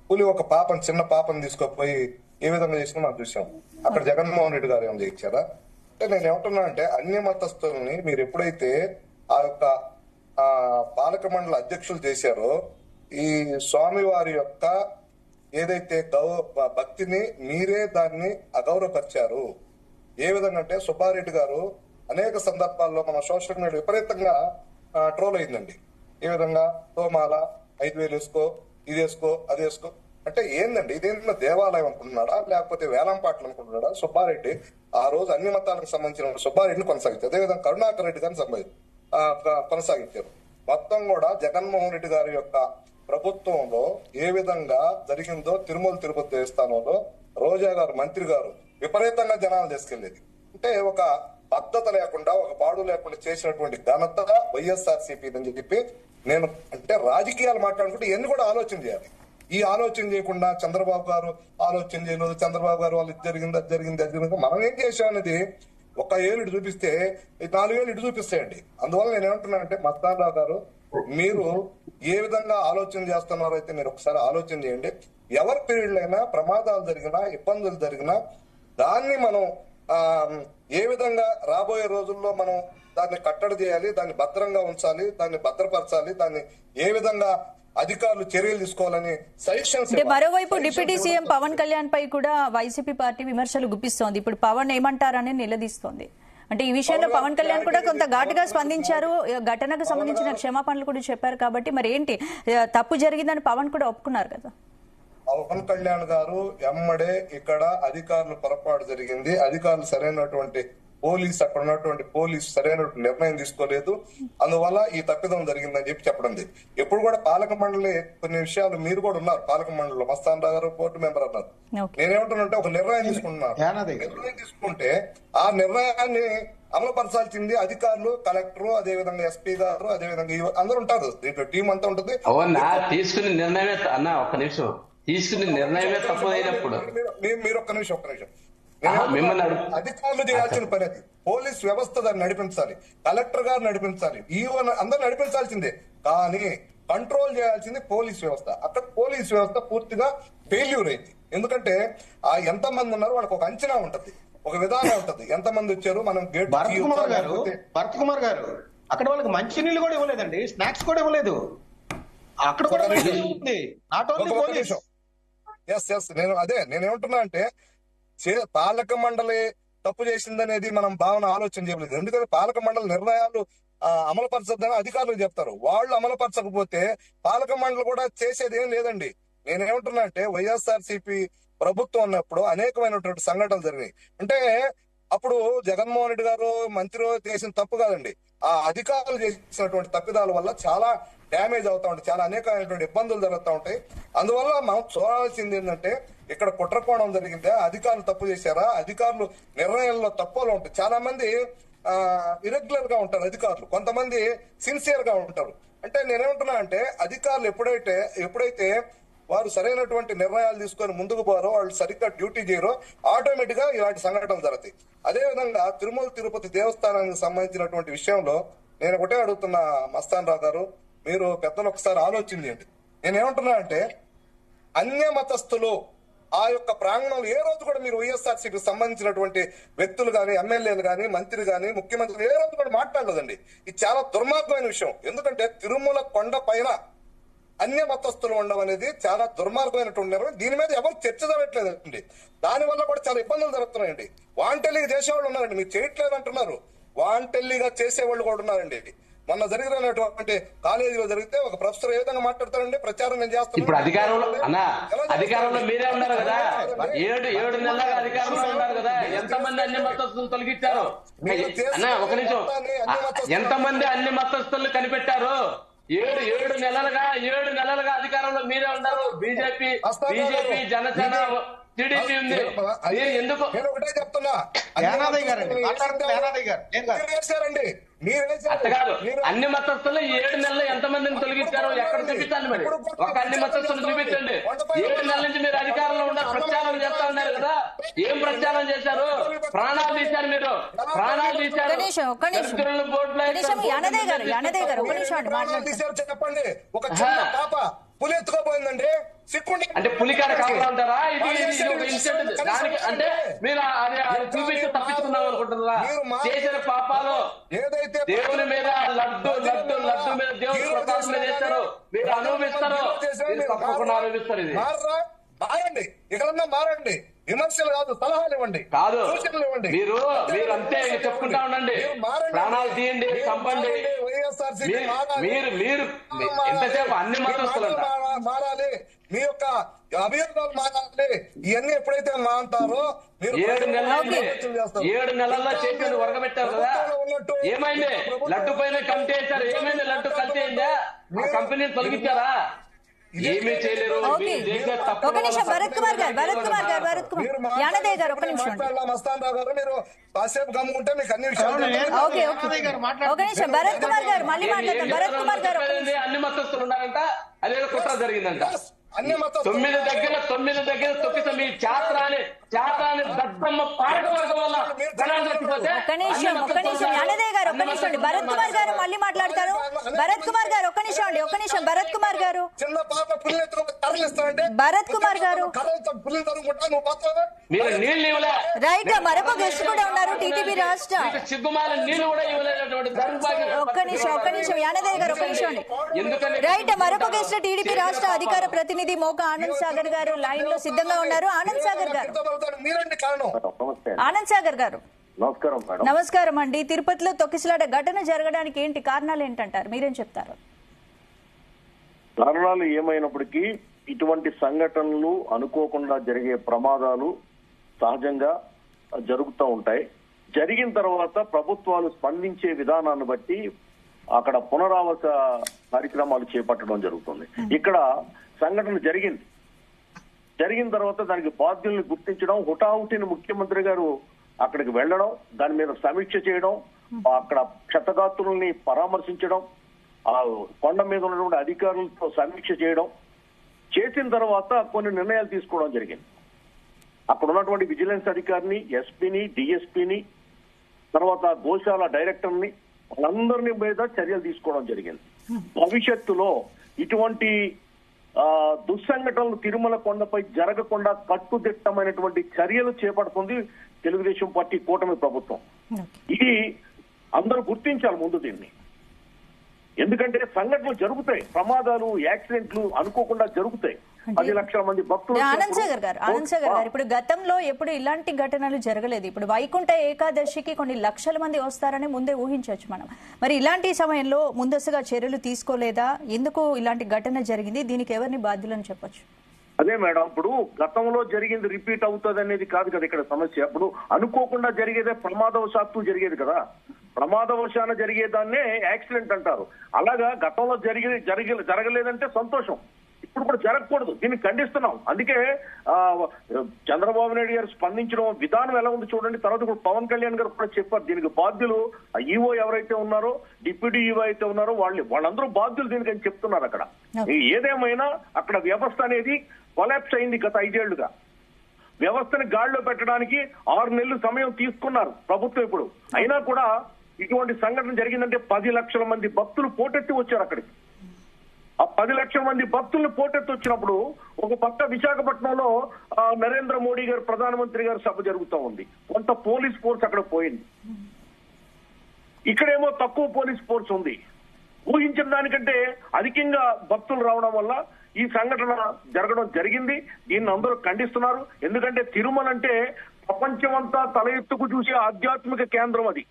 పులి ఒక పాపని, చిన్న పాపని తీసుకుపోయి ఏ విధంగా చేసినా మనం చూసాం. అక్కడ జగన్మోహన్ రెడ్డి గారు ఏమైనా చేయించారా? అంటే నేను ఏమంటున్నా అంటే అన్య మతస్థుల్ని మీరు ఎప్పుడైతే ఆ యొక్క పాలక మండలి అధ్యక్షులు చేశారో, ఈ స్వామివారి యొక్క ఏదైతే భక్తిని మీరే దాన్ని అగౌరవపరిచారు. ఏ విధంగా అంటే సుబ్బారెడ్డి గారు అనేక సందర్భాల్లో మన సోషల్ మీడియా విపరీతంగా ట్రోల్ అయిందండి. ఏ విధంగా తోమాల 5,000 వేసుకో, ఇది వేసుకో, అది వేసుకో అంటే ఏందండి? ఇదేంటో దేవాలయం అనుకుంటున్నాడా, లేకపోతే వేలంపాట్లు అనుకుంటున్నాడా? సుబ్బారెడ్డి ఆ రోజు అన్ని మతాలకు సంబంధించిన సుబ్బారెడ్డిని కొనసాగించారు. అదేవిధంగా కరుణాకర్ రెడ్డి గారిని కొనసాగించారు. మొత్తం కూడా జగన్మోహన్ రెడ్డి గారి యొక్క ప్రభుత్వంలో ఏ విధంగా జరిగిందో తిరుమల తిరుపతి దేవస్థానంలో రోజా గారు, మంత్రి గారు విపరీతంగా జనాలు తీసుకెళ్లేది. అంటే ఒక పద్ధత లేకుండా, ఒక పాడు లేకుండా చేసినటువంటి ఘనత వైఎస్ఆర్సీపీ అని చెప్పి నేను అంటే రాజకీయాలు మాట్లాడుకుంటే ఎన్ని కూడా ఆలోచన చేయాలి. ఈ ఆలోచన చేయకుండా చంద్రబాబు గారు ఆలోచన చేయలేదు, చంద్రబాబు గారు వాళ్ళు జరిగింది మనం ఏం చేసామనేది ఒక ఏళ్ళు ఇటు చూపిస్తే 4 ఏళ్ళు ఇటు చూపిస్తాయండి. అందువల్ల నేను ఏమంటున్నానంటే మస్తాన్ రావు గారు మీరు ఏ విధంగా ఆలోచన చేస్తున్నారో అయితే మీరు ఒకసారి ఆలోచన చేయండి. ఎవరి పీరియడ్ అయినా ప్రమాదాలు జరిగినా ఇబ్బందులు జరిగినా దాన్ని మనం ఏ విధంగా రాబోయే రోజుల్లో మనం దాన్ని కట్టడి చేయాలి, దాన్ని భద్రంగా ఉంచాలి, దాన్ని భద్రపరచాలి, దాన్ని ఏ విధంగా అధికారులు చర్యలు తీసుకోవాలని సజెషన్స్. అంటే మరోవైపు డిప్యూటీ సీఎం పవన్ కళ్యాణ్ పై కూడా వైసీపీ పార్టీ విమర్శలు గుప్పిస్తోంది. ఇప్పుడు పవన్ ఏమంటారని నిలదీస్తోంది. అంటే ఈ విషయంలో పవన్ కళ్యాణ్ కూడా కొంత ఘాటుగా స్పందించారు, ఘటనకు సంబంధించిన క్షమాపణలు కూడా చెప్పారు. కాబట్టి మరి ఏంటి, తప్పు జరిగిందని పవన్ కూడా ఒప్పుకున్నారు కదా. పవన్ కళ్యాణ్ గారు ఎమ్మడే ఇక్కడ అధికారులు పొరపాటు జరిగింది, అధికారులు సరైనటువంటి అక్కడ ఉన్నటువంటి పోలీసు సరైన నిర్ణయం తీసుకోలేదు, అందువల్ల ఈ తప్పిదం జరిగిందని చెప్పడం. ఎప్పుడు కూడా పాలక మండలి కొన్ని విషయాలు మీరు కూడా ఉన్నారు పాలక మండలిలో, మస్తాన్ రావు గారు బోర్డు మెంబర్ అన్నారు. నేనేమంటున్నానంటే ఒక నిర్ణయం తీసుకుంటున్నాను, నిర్ణయం తీసుకుంటే ఆ నిర్ణయాన్ని అమలుపరచాల్సింది అధికారులు, కలెక్టర్, అదే విధంగా ఎస్పీ గారు, అదే విధంగా అందరూ ఉంటారు, దీంట్లో టీం అంతా ఉంటుంది. తీసుకుని నిర్ణయమే అన్న ఒక్క నిమిషం తీసుకుని నిర్ణయమే తప్పదైనప్పుడు మీరు ఒక్క నిమిషం అధికారులు చేయాల్సిన పని అది. పోలీస్ వ్యవస్థ దాన్ని నడిపించాలి, కలెక్టర్ గారు నడిపించాలి, ఈవో అందరూ నడిపించాల్సిందే. కానీ కంట్రోల్ చేయాల్సింది పోలీస్ వ్యవస్థ. అక్కడ పోలీస్ వ్యవస్థ పూర్తిగా ఫెయిల్యూర్ అయింది. ఎందుకంటే ఆ ఎంత మంది ఉన్నారు వాళ్ళకి ఒక అంచనా ఉంటది, ఒక విధానం ఉంటది, ఎంత మంది వచ్చారు. మనం భరత్ కుమార్ గారు అక్కడ వాళ్ళకి మంచి నీళ్ళు కూడా ఇవ్వలేదండి, స్నాక్స్ కూడా ఇవ్వలేదు. అక్కడ కూడా నేనేమంటున్నా అంటే పాలక మండలి తప్పు చేసిందనేది మనం భావన ఆలోచన చేయలేదు. ఎందుకంటే పాలక మండలి నిర్ణయాలు అమలుపరచద్దని అధికారులు చెప్తారు, వాళ్ళు అమలుపరచకపోతే పాలక మండలి కూడా చేసేది ఏం లేదండి. నేనేమంటున్నా అంటే వైఎస్ఆర్సీపీ ప్రభుత్వం ఉన్నప్పుడు అనేకమైనటువంటి సంఘటనలు జరిగినాయి. అంటే అప్పుడు జగన్మోహన్ రెడ్డి గారు మంత్రి చేసిన తప్పు కాదండి, ఆ అధికారులు చేసినటువంటి తప్పిదాల వల్ల చాలా డ్యామేజ్ అవుతా ఉంటాయి, చాలా అనేకమైనటువంటి ఇబ్బందులు జరుగుతూ ఉంటాయి. అందువల్ల మనం చూడాల్సింది ఏంటంటే ఇక్కడ కుట్రకోణం జరిగిందా, అధికారులు తప్పు చేశారా, అధికారులు నిర్ణయంలో తప్పులు ఉంటాయి. చాలా మంది ఇరెగ్యులర్ గా ఉంటారు అధికారులు, కొంతమంది సిన్సియర్ గా ఉంటారు. అంటే నేనేమంటున్నా అంటే అధికారులు ఎప్పుడైతే వారు సరైనటువంటి నిర్ణయాలు తీసుకొని ముందుకు పోరో, వాళ్ళు సరిగ్గా డ్యూటీ చేయరో, ఆటోమేటిక్ గా ఇలాంటి సంఘటనలు జరుగుతాయి. అదే విధంగా తిరుమల తిరుపతి దేవస్థానానికి సంబంధించినటువంటి విషయంలో నేను ఒకటే అడుగుతున్నా మస్తాన్ రావు గారు, మీరు పెద్దలు ఒకసారి ఆలోచించండి. నేనేమంటున్నా అంటే అన్య మతస్థులు ఆ యొక్క ప్రాంగణంలో ఏ రోజు కూడా మీరు వైఎస్ఆర్సీకి సంబంధించినటువంటి వ్యక్తులు కానీ, ఎమ్మెల్యేలు కానీ, మంత్రి కానీ, ముఖ్యమంత్రి ఏ రోజు కూడా మాట్లాడలేదండి. ఇది చాలా దుర్మార్గమైన విషయం. ఎందుకంటే తిరుమల కొండ పైన అన్య మతస్థులు ఉండడం అనేది చాలా దుర్మార్గమైనటువంటి నిర్ణయం. దీని మీద ఎవరు చర్చ జరగట్లేదండి. దానివల్ల కూడా చాలా ఇబ్బందులు జరుగుతున్నాయండి. వాంటెల్లీగా చేసేవాళ్ళు ఉన్నారండి, మీరు చేయట్లేదు అంటున్నారు, వాంటెల్లీగా చేసేవాళ్ళు కూడా ఉన్నారండి. మొన్న జరిగినటువంటి కాలేజీలో జరిగితే ఒక ప్రొఫెసర్ ఏ విధంగా మాట్లాడతారండి, ప్రచారం నేను చేస్తాను. ఇప్పుడు అధికారంలో మీరే ఉన్నారు కదా, 7 నెలల అధికారంలో ఉన్నారు కదా, ఎంతమంది అన్ని మతస్థులు తొలగించారు అన్నా? ఒక నిమిషం, ఎంతమంది అన్ని మతస్థులు కనిపెట్టారు? 7 నెలలుగా అధికారంలో మీరే ఉన్నారు. బీజేపీ, జనసేన, టీడీపీ ఉంది. ఎందుకు నేను ఒకటే చెప్తున్నా, అన్ని మతస్థులు 7 నెలలు ఎంతమందిని తొలగించారు? ఎక్కడ చూపించాలి మరి? ఒక అన్ని మతస్థులు చూపించండి. 7 నెలల నుంచి మీరు అధికారంలో ఉన్న ప్రచారం చేస్తా ఉన్నారు కదా, ఏం ప్రచారం చేశారు? ప్రాణాలు తీశారు, మీరు ప్రాణాలు తీశారు. చెప్పండి, ఒక చిన్న పాప పులి ఎత్తుకోపోయిందండి, సిక్కుండి అంటే పులికాడ కాపురా ఉంటారా? ఇది ఒక ఇన్సిడెంట్. దానికి అంటే మీరు అది చూపించి తప్పించుకుందాం అనుకుంటున్నారా? చేసిన పాపాలు ఏదైతే దేవుని మీద లడ్డు మీద దేవుని ప్రసాదం మీద చేస్తారు, మీరు అనుభవిస్తారు, తప్పకుండా అనుభవిస్తారు. ఇది మారండి, ఎక్కడన్నా మారండి, విమర్శలు కాదు, సలహాలు ఇవ్వండి, కాదు సూచనలు ఇవ్వండి. మీరు అంతే చెప్పుకుంటా ఉండండి, ప్రాణాలు తీయండి, చంపండి. మీరు ఎంతసేపు అన్ని మతస్థులు మారాలి, మీ యొక్క అభియోగాలు మారాలి. ఇవన్నీ ఎప్పుడైతే మాంటారో 7 నెలల్లో చేసి వరకబెట్టారు కదా, ఏమైంది? లడ్డు పైన కమిటీ వేశారు, ఏమైంది? లడ్డు కల్తీ అయిందా? ఆ కంపెనీని తొలగించారా? ఏమీ చేయలేరు. ఒక నిమిషం భరత్ కుమార్ యానదయ్య గారు, ఒక నిమిషం మస్తాన్ రావు గారు, మీరు కాసేపు గమ్ముకుంటే మీకు అన్ని విషయాలు. ఒక నిమిషం భరత్ కుమార్ గారు మళ్ళీ మాట్లాడతాం. భరత్ కుమార్ గారు, అన్ని మతస్థులు ఉన్నారంట, అదే కుట్ర జరిగిందంట. అన్ని మతస్థులు 9 దగ్గర తొక్కితే మీ చాత్రాన్ని దద్దమ్మ పాలక వర్గం వల్ల జనాలు చచ్చిపోతే ఒక్క నిమిషం యానదయ్య గారు ఒక్క నిమిషం అండి. భరత్ కుమార్ గారు మళ్ళీ మాట్లాడతారు. భరత్ కుమార్ గారు ఒక్క నిమిషం అండి, ఒక్క నిమిషం. భరత్ కుమార్ గారు, చిన్న పాప పుల్లు తరలిస్తామంటే భరత్ కుమార్ గారు పుల్లు తరుగుంటా నువ్వు పోతావా? మీరు నీళ్లు ఇవ్వలే, రైట్. మరొక గెస్ట్ కూడా ఉన్నారు టీడీపీ రాష్ట్ర. సిగ్గుమాల నీళ్లు కూడా ఇవ్వలేనటువంటి దౌర్భాగ్యం. ఒక్క నిమిషం యానదయ్య గారు ఒక్క నిమిషం అండి. ఎందుకని రైట్. మరొక గెస్ట్ టీడీపీ రాష్ట్ర అధికార ప్రతినిధి మోక ఆనంద్ సాగర్ గారు లైన్ లో సిద్ధంగా ఉన్నారు. ఆనంద్ సాగర్ గారు, మీరండి కారణం. ఆనంద్ సాగర్ గారు నమస్కారం మేడం. నమస్కారం అండి. తిరుపతిలో తొక్కిసలాట ఘటన జరగడానికి ఏంటి కారణాలు ఏంటంటారు, మీరేం చెప్తారు? కారణాలు ఏమైనప్పటికీ ఇటువంటి సంఘటనలు అనుకోకుండా జరిగే ప్రమాదాలు సహజంగా జరుగుతూ ఉంటాయి. జరిగిన తర్వాత ప్రభుత్వాలు స్పందించే విధానాన్ని బట్టి అక్కడ పునరావాస కార్యక్రమాలు చేపట్టడం జరుగుతుంది. ఇక్కడ సంఘటన జరిగిన తర్వాత దానికి బాధ్యుల్ని గుర్తించడం, హుటాహుటిని ముఖ్యమంత్రి గారు అక్కడికి వెళ్ళడం, దాని మీద సమీక్ష చేయడం, అక్కడ క్షతగాత్రుల్ని పరామర్శించడం, ఆ కొండ మీద ఉన్నటువంటి అధికారులతో సమీక్ష చేయడం, చేసిన తర్వాత కొన్ని నిర్ణయాలు తీసుకోవడం జరిగింది. అక్కడ ఉన్నటువంటి విజిలెన్స్ అధికారిని, ఎస్పీని, డిఎస్పీని, తర్వాత గోశాల డైరెక్టర్ని, వాళ్ళందరినీ మీద చర్యలు తీసుకోవడం జరిగింది. భవిష్యత్తులో ఇటువంటి దుస్సంఘటనలు తిరుమల కొండపై జరగకుండా కట్టుదిట్టమైనటువంటి చర్యలు చేపడుతుంది తెలుగుదేశం పార్టీ కూటమి ప్రభుత్వం. ఇది అందరూ గుర్తించాలి ముందు దీన్ని. ఎందుకంటే సంఘటనలు జరుగుతాయి, ప్రమాదాలు, యాక్సిడెంట్లు అనుకోకుండా జరుగుతాయి. 10 లక్షల మంది భక్తులు. ఆనంద్ సాగర్ గారు ఇప్పుడు గతంలో ఎప్పుడు ఇలాంటి ఘటనలు జరగలేదు. ఇప్పుడు వైకుంఠ ఏకాదశికి కొన్ని లక్షల మంది వస్తారని ముందే ఊహించవచ్చు మనం. మరి ఇలాంటి సమయంలో ముందస్తుగా చర్యలు తీసుకోలేదా? ఎందుకు ఇలాంటి ఘటన జరిగింది? దీనికి ఎవరిని బాధ్యులని చెప్పొచ్చు? అదే మేడం, ఇప్పుడు గతంలో జరిగింది రిపీట్ అవుతుంది అనేది కాదు కదా ఇక్కడ సమస్య. ఇప్పుడు అనుకోకుండా జరిగేదే ప్రమాదవశాత్తు జరిగేది కదా. ప్రమాదవశాన జరిగేదాన్నే యాక్సిడెంట్ అంటారు. అలాగా గతంలో జరగలేదంటే సంతోషం. ఇప్పుడు కూడా జరగకూడదు, దీన్ని ఖండిస్తున్నాం. అందుకే చంద్రబాబు నాయుడు గారు స్పందించడం విధానం ఎలా ఉంది చూడండి. తర్వాత ఇప్పుడు పవన్ కళ్యాణ్ గారు కూడా చెప్పారు, దీనికి బాధ్యులు ఈవో ఎవరైతే ఉన్నారో, డిప్యూటీ ఈవో అయితే ఉన్నారో వాళ్ళందరూ బాధ్యులు దీనికి అని చెప్తున్నారు. అక్కడ ఏదేమైనా అక్కడ వ్యవస్థ అనేది కొలాప్స్ అయింది గత 5 ఏళ్లుగా. వ్యవస్థని గాడిలో పెట్టడానికి 6 నెలలు సమయం తీసుకున్నారు ప్రభుత్వం. ఇప్పుడు అయినా కూడా ఇటువంటి సంఘటన జరిగిందంటే 10 లక్షల మంది భక్తులు పోటెత్తి వచ్చారు అక్కడికి. ఆ 10 లక్షల మంది భక్తులను పోటెత్తి వచ్చినప్పుడు ఒక పక్క విశాఖపట్నంలో నరేంద్ర మోడీ గారు, ప్రధానమంత్రి గారు సభ జరుగుతూ ఉంది. కొంత పోలీస్ ఫోర్స్ అక్కడ పోయింది. ఇక్కడేమో తక్కువ పోలీస్ ఫోర్స్ ఉంది. ఊహించిన దానికంటే అధికంగా భక్తులు రావడం వల్ల ఈ సంఘటన జరగడం జరిగింది. దీన్ని అందరూ ఖండిస్తున్నారు. ఎందుకంటే తిరుమల అంటే ప్రపంచమంతా తల ఎత్తుకు చూసే ఆధ్యాత్మిక కేంద్రం అది.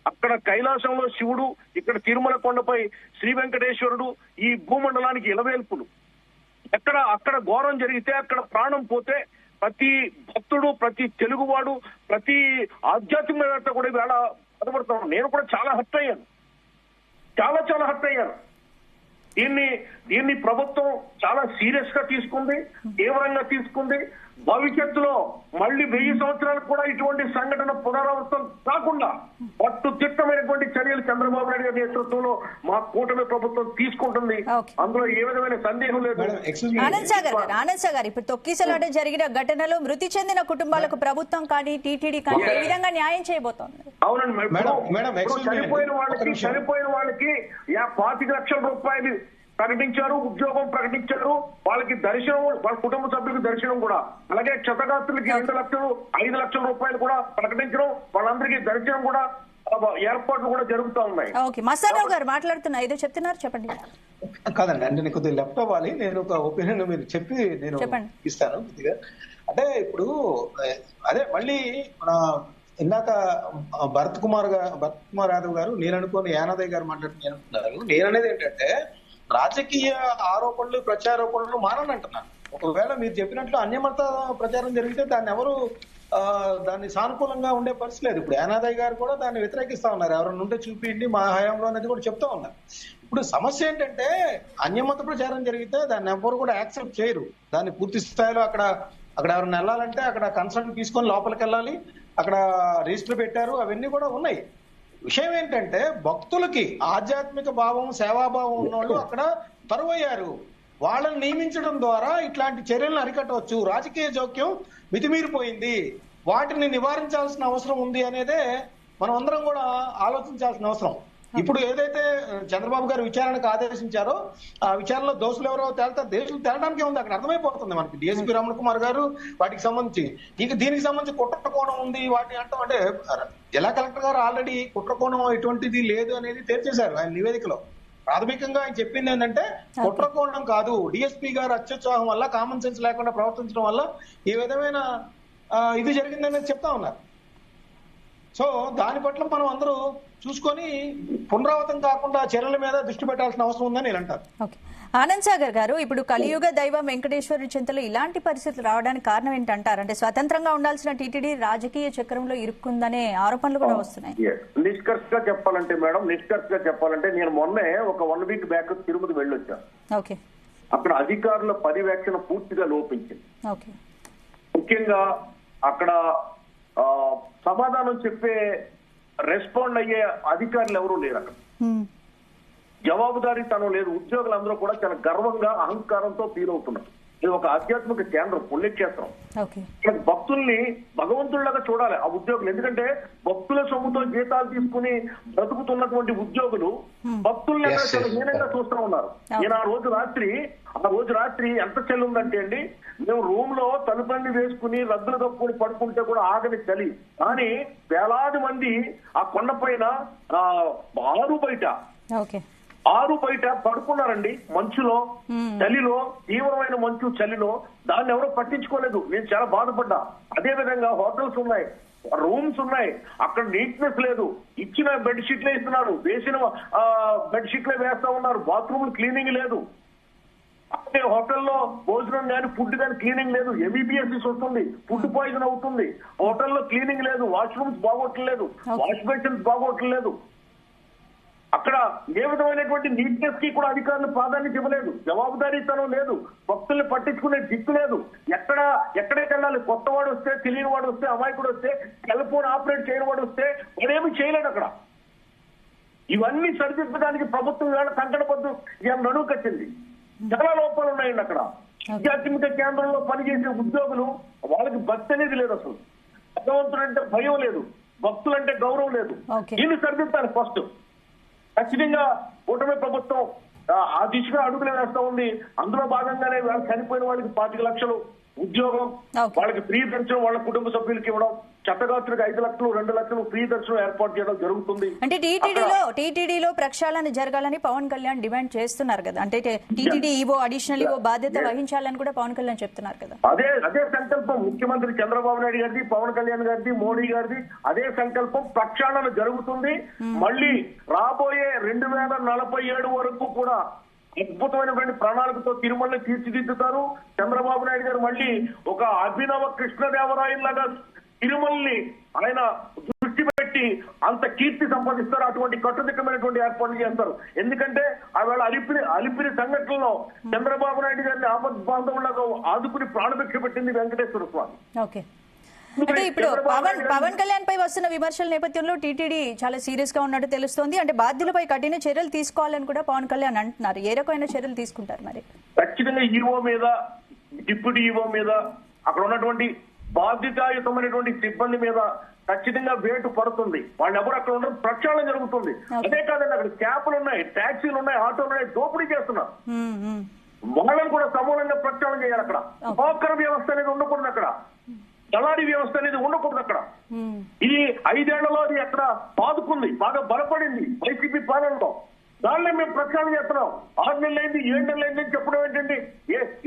అక్కడ కైలాసంలో శివుడు, ఇక్కడ తిరుమల కొండపై శ్రీ వెంకటేశ్వరుడు, ఈ భూమండలానికి ఇలవేల్పులు. అక్కడ ఘోరం జరిగితే, అక్కడ ప్రాణం పోతే ప్రతి భక్తుడు, ప్రతి తెలుగువాడు, ప్రతి ఆధ్యాత్మికత కూడా వేళ బాధపడుతున్నాను. నేను కూడా చాలా హర్ట్ అయ్యాను. దీన్ని ప్రభుత్వం చాలా సీరియస్ గా తీసుకుంది, తీవ్రంగా తీసుకుంది. భవిష్యత్తులో మళ్ళీ 1000 సంవత్సరాలకు కూడా ఇటువంటి సంఘటన పునరావృతం కాకుండా పట్టుదిట్టమైనటువంటి చర్యలు చంద్రబాబు నాయుడు గారి నేతృత్వంలో మా కూటమి ప్రభుత్వం తీసుకుంటుంది. అందులో ఏ విధమైన సందేహం లేదు. ఆనంద్ సాగర్ ఇప్పుడు తొక్కిసలాట జరిగిన ఘటనలో మృతి చెందిన కుటుంబాలకు ప్రభుత్వం కానీ టీటీడీ కానీ ఏ విధంగా న్యాయం చేయబోతోంది? అవునండి, చనిపోయిన వాళ్ళకి 25 లక్షల రూపాయలు ప్రకటించారు, ఉద్యోగం ప్రకటించారు. వాళ్ళకి దర్శనం, వాళ్ళ కుటుంబ సభ్యులకు దర్శనం కూడా. అలాగే క్షతగాత్రులకి 2 లక్షలు, 5 లక్షల రూపాయలు కూడా ప్రకటించడం, వాళ్ళందరికీ దర్శనం కూడా, ఏర్పాట్లు కూడా జరుగుతూ ఉన్నాయి. ఓకే, మస్తారావు గారు మాట్లాడుతున్నా, ఏదో చెప్తున్నారు, చెప్పండి. కాదండి, అంటే నేను కొద్దిగా లెఫ్ట్ అవ్వాలి. నేను ఒక ఒపీనియన్ మీరు చెప్పి నేను ఇస్తాను కొద్దిగా. అంటే ఇప్పుడు అదే మళ్ళీ మన ఇందాక భరత్ కుమార్ యాదవ్ గారు నేను అనుకోని యానాదయ్య గారు మాట్లాడుతున్నారు. నేననేది ఏంటంటే రాజకీయ ఆరోపణలు, ప్రత్యారోపణలు మాననంటున్నాను. ఒకవేళ మీరు చెప్పినట్లు అన్యమత ప్రచారం జరిగితే దాన్ని సానుకూలంగా ఉండే పరిస్థితి లేదు. ఇప్పుడు యానాదయ్య గారు కూడా దాన్ని వ్యతిరేకిస్తా ఉన్నారు. ఎవరైనా ఉంటే చూపించండి మా హయాంలో అనేది కూడా చెప్తా ఉన్నారు. ఇప్పుడు సమస్య ఏంటంటే అన్యమత ప్రచారం జరిగితే దాన్ని ఎవరు కూడా యాక్సెప్ట్ చేయరు. దాన్ని పూర్తి స్థాయిలో అక్కడ ఎవరైనా వెళ్ళాలంటే అక్కడ కన్సల్ట్ తీసుకొని లోపలికి వెళ్ళాలి. అక్కడ రిజిస్టర్ పెట్టారు, అవన్నీ కూడా ఉన్నాయి. విషయం ఏంటంటే భక్తులకి ఆధ్యాత్మిక భావం, సేవాభావం ఉన్నవాళ్ళు అక్కడ తరువయ్యారు. వాళ్ళని నియమించడం ద్వారా ఇట్లాంటి చర్యలను అరికట్టవచ్చు. రాజకీయ జోక్యం మితిమీరిపోయింది, వాటిని నివారించాల్సిన అవసరం ఉంది అనేదే మనం అందరం కూడా ఆలోచించాల్సిన అవసరం. ఇప్పుడు ఏదైతే చంద్రబాబు గారు విచారణకు ఆదేశించారో ఆ విచారణలో దోషులు ఎవరో దేశం తేలడానికే ఉంది, అక్కడ అర్థమైపోతుంది మనకి. డిఎస్పీ రమణ కుమార్ గారు వాటికి సంబంధించి దీనికి సంబంధించి కుట్ర కోణం ఉంది వాటి అంటాం అంటే జిల్లా కలెక్టర్ గారు ఆల్రెడీ కుట్ర కోణం ఎటువంటిది లేదు అనేది తేల్చేశారు ఆయన నివేదికలో. ప్రాథమికంగా ఆయన చెప్పింది ఏంటంటే కుట్ర కోణం కాదు, డిఎస్పీ గారు అత్యుత్సాహం వల్ల కామన్ సెన్స్ లేకుండా ప్రవర్తించడం వల్ల ఈ విధమైన ఇది జరిగిందనేది చెప్తా ఉన్నారు. సో దాని పట్ల మనం అందరూ చూసుకొని పునరావృతం కాకుండా చర్యల మీద దృష్టి పెట్టాల్సిన అవసరం ఉందని నేను అంటాను. ఓకే, ఆనంద్ సాగర్ గారు, ఇప్పుడు కలియుగ దైవం వెంకటేశ్వర చింతలో ఇలాంటి పరిస్థితులు రావడానికి కారణం ఏంటంటారు? అంటే స్వతంత్రంగా ఉండాల్సిన టీటీడీ రాజకీయ చక్రంలో ఇరుక్కుందనే ఆరోపణలు కూడా వస్తున్నాయి. నిష్కర్షగా చెప్పాలంటే నేను మొన్నే ఒక 1 వీక్ బ్యాక్ తిరుమల వెళ్ళొచ్చాను. ఓకే, అక్కడ అధికారుల పర్యవేక్షణ పూర్తిగా లోపించింది. ఓకే, ముఖ్యంగా అక్కడ సమాధానం చెప్పే రెస్పాండ్ అయ్యే అధికారులు ఎవరూ లేరు. అక్కడ జవాబుదారీతనం లేదు. ఉద్యోగులందరూ కూడా చాలా గర్వంగా అహంకారంతో ఫీల్ అవుతున్నారు. ఇది ఒక ఆధ్యాత్మిక కేంద్రం, పుణ్యక్షేత్రం. భక్తుల్ని భగవంతుల్లాగా చూడాలి ఆ ఉద్యోగులు. ఎందుకంటే భక్తుల సొమ్ముతో జీతాలు తీసుకుని బ్రతుకుతున్నటువంటి ఉద్యోగులు భక్తుల్ని చాలా హీనంగా చూస్తూ ఉన్నారు. నేను ఆ రోజు రాత్రి ఎంత చలి ఉందంటే అండి, మేము రూమ్ లో తలుపులన్నీ వేసుకుని రద్దులు కప్పుకొని పడుకుంటే కూడా ఆగని చలి. కానీ వేలాది మంది ఆ కొండ పైన ఆరు బయట పడుకున్నారండి, మంచులో, చలిలో, తీవ్రమైన మంచు చలిలో. దాన్ని ఎవరో పట్టించుకోలేదు. నేను చాలా బాధపడ్డా. అదే విధంగా హోటల్స్ ఉన్నాయి, రూమ్స్ ఉన్నాయి, అక్కడ నీట్నెస్ లేదు. ఇచ్చిన బెడ్షీట్లే ఇస్తున్నారు, వేసిన బెడ్షీట్లే వేస్తా ఉన్నారు, బాత్రూమ్ క్లీనింగ్ లేదు. అదే హోటల్లో భోజనం కానీ ఫుడ్ కానీ క్లీనింగ్ లేదు. ఎంబీబీఎస్ వస్తుంది, ఫుడ్ పాయిజన్ అవుతుంది. హోటల్లో క్లీనింగ్ లేదు, వాష్రూమ్స్ బాగోట్లేదు, వాష్ బేసిన్స్ బాగోట్లేదు. అక్కడ ఏ విధమైనటువంటి నీట్నెస్ కి కూడా అధికారులు ప్రాధాన్యత ఇవ్వలేదు. జవాబుదారీతనం లేదు, భక్తుల్ని పట్టించుకునే దిక్కు లేదు. ఎక్కడికి వెళ్ళాలి? కొత్త వాడు వస్తే, తెలియని వాడు వస్తే, అమాయకుడు వస్తే, సెల్ ఫోన్ ఆపరేట్ చేయని వాడు వస్తే వాడేమి చేయలేడు అక్కడ. ఇవన్నీ సరిదిద్దడానికి ప్రభుత్వం వేళ సంకటపద్దు నడువు కట్టింది. చాలా లోపాలు ఉన్నాయండి అక్కడ. ఆధ్యాత్మిక కేంద్రంలో పనిచేసే ఉద్యోగులు వాళ్ళకి భక్తి అనేది లేదు. అసలు భగవంతుడంటే భయం లేదు, భక్తులంటే గౌరవం లేదు. దీన్ని సరిదిద్దాలి ఫస్ట్. ఖచ్చితంగా కూటమి ప్రభుత్వం ఆ దిశగా అడుగులు వేస్తా ఉంది. అందులో భాగంగానే చనిపోయిన వాళ్ళకి 25 లక్షలు ఉద్యోగం, వాళ్ళకి ఫ్రీ దర్శనం వాళ్ళ కుటుంబ సభ్యులకి ఇవ్వడం, చట్టగాత్రులకు 5 లక్షలు 2 లక్షలు ఫ్రీ దర్శనం ఏర్పాటు చేయడం జరుగుతుంది. అంటే టీటీడీలో ప్రక్షాళన జరగాలని పవన్ కళ్యాణ్ డిమాండ్ చేస్తున్నారు కదా. అంటే టీటీడీ ఈవో, అడిషనల్ ఈవో బాధ్యత వహించాలని కూడా పవన్ కళ్యాణ్ చెప్తున్నారు కదా. అదే సంకల్పం ముఖ్యమంత్రి చంద్రబాబు నాయుడు గారిది, పవన్ కళ్యాణ్ గారిది, మోడీ గారిది. అదే సంకల్పం. ప్రక్షాళన జరుగుతుంది. మళ్ళీ రాబోయే 2047 వరకు కూడా అద్భుతమైనటువంటి ప్రణాళికతో తిరుమలని తీర్చిదిద్దుతారు. చంద్రబాబు నాయుడు గారు మళ్ళీ ఒక అభినవ కృష్ణదేవరాయలాగా తిరుమలని ఆయన దృష్టి పెట్టి అంత కీర్తి సంపాదిస్తారు. అటువంటి కట్టుదిట్టమైనటువంటి ఏర్పాట్లు చేస్తారు. ఎందుకంటే ఆవేళ అలిపిరి సంఘటనలో చంద్రబాబు నాయుడు గారిని ఆపద్బాంధవులాగా ఆదుకుని ప్రాణభిక్ష పెట్టింది వెంకటేశ్వర స్వామి. ఓకే, అంటే ఇప్పుడు పవన్ కళ్యాణ్ పై వస్తున్న విమర్శల నేపథ్యంలో టీటీడీ చాలా సీరియస్ గా ఉన్నట్టు తెలుస్తోంది. అంటే బాధ్యులపై కఠిన చర్యలు తీసుకోవాలని కూడా పవన్ కళ్యాణ్ అంటున్నారు. ఏ రకమైన చర్యలు తీసుకుంటారు మరి? ఖచ్చితంగా ఈవో మీద, డిప్యూటీ ఈవో మీద, అక్కడ ఉన్నటువంటి బాధ్యతాయుతమైనటువంటి సిబ్బంది మీద ఖచ్చితంగా వేటు పడుతుంది. వాళ్ళు ఎవరు అక్కడ ఉండరు, ప్రక్షాళన జరుగుతుంది. అదే కాదండి, అక్కడ క్యాబ్లు ఉన్నాయి, ట్యాక్సీలు ఉన్నాయి, ఆటోలు ఉన్నాయి, దోపిడీ చేస్తున్నారు. వాళ్ళని కూడా సమూలంగా ప్రక్షాళన చేయాలి. అక్కడ సౌకర్య వ్యవస్థ అనేది ఉండకూడదు, అక్కడ దళారీ వ్యవస్థ అనేది ఉండకూడదు. అక్కడ ఈ 5 ఏళ్లలో అది అక్కడ పాదుకుంది, బాగా బలపడింది వైసీపీ పాలనలో. దానిలో మేము ప్రక్షాళన చేస్తున్నాం. 6 నెలలైంది, 7 నెలలైంది అని చెప్పడం ఏంటంటే,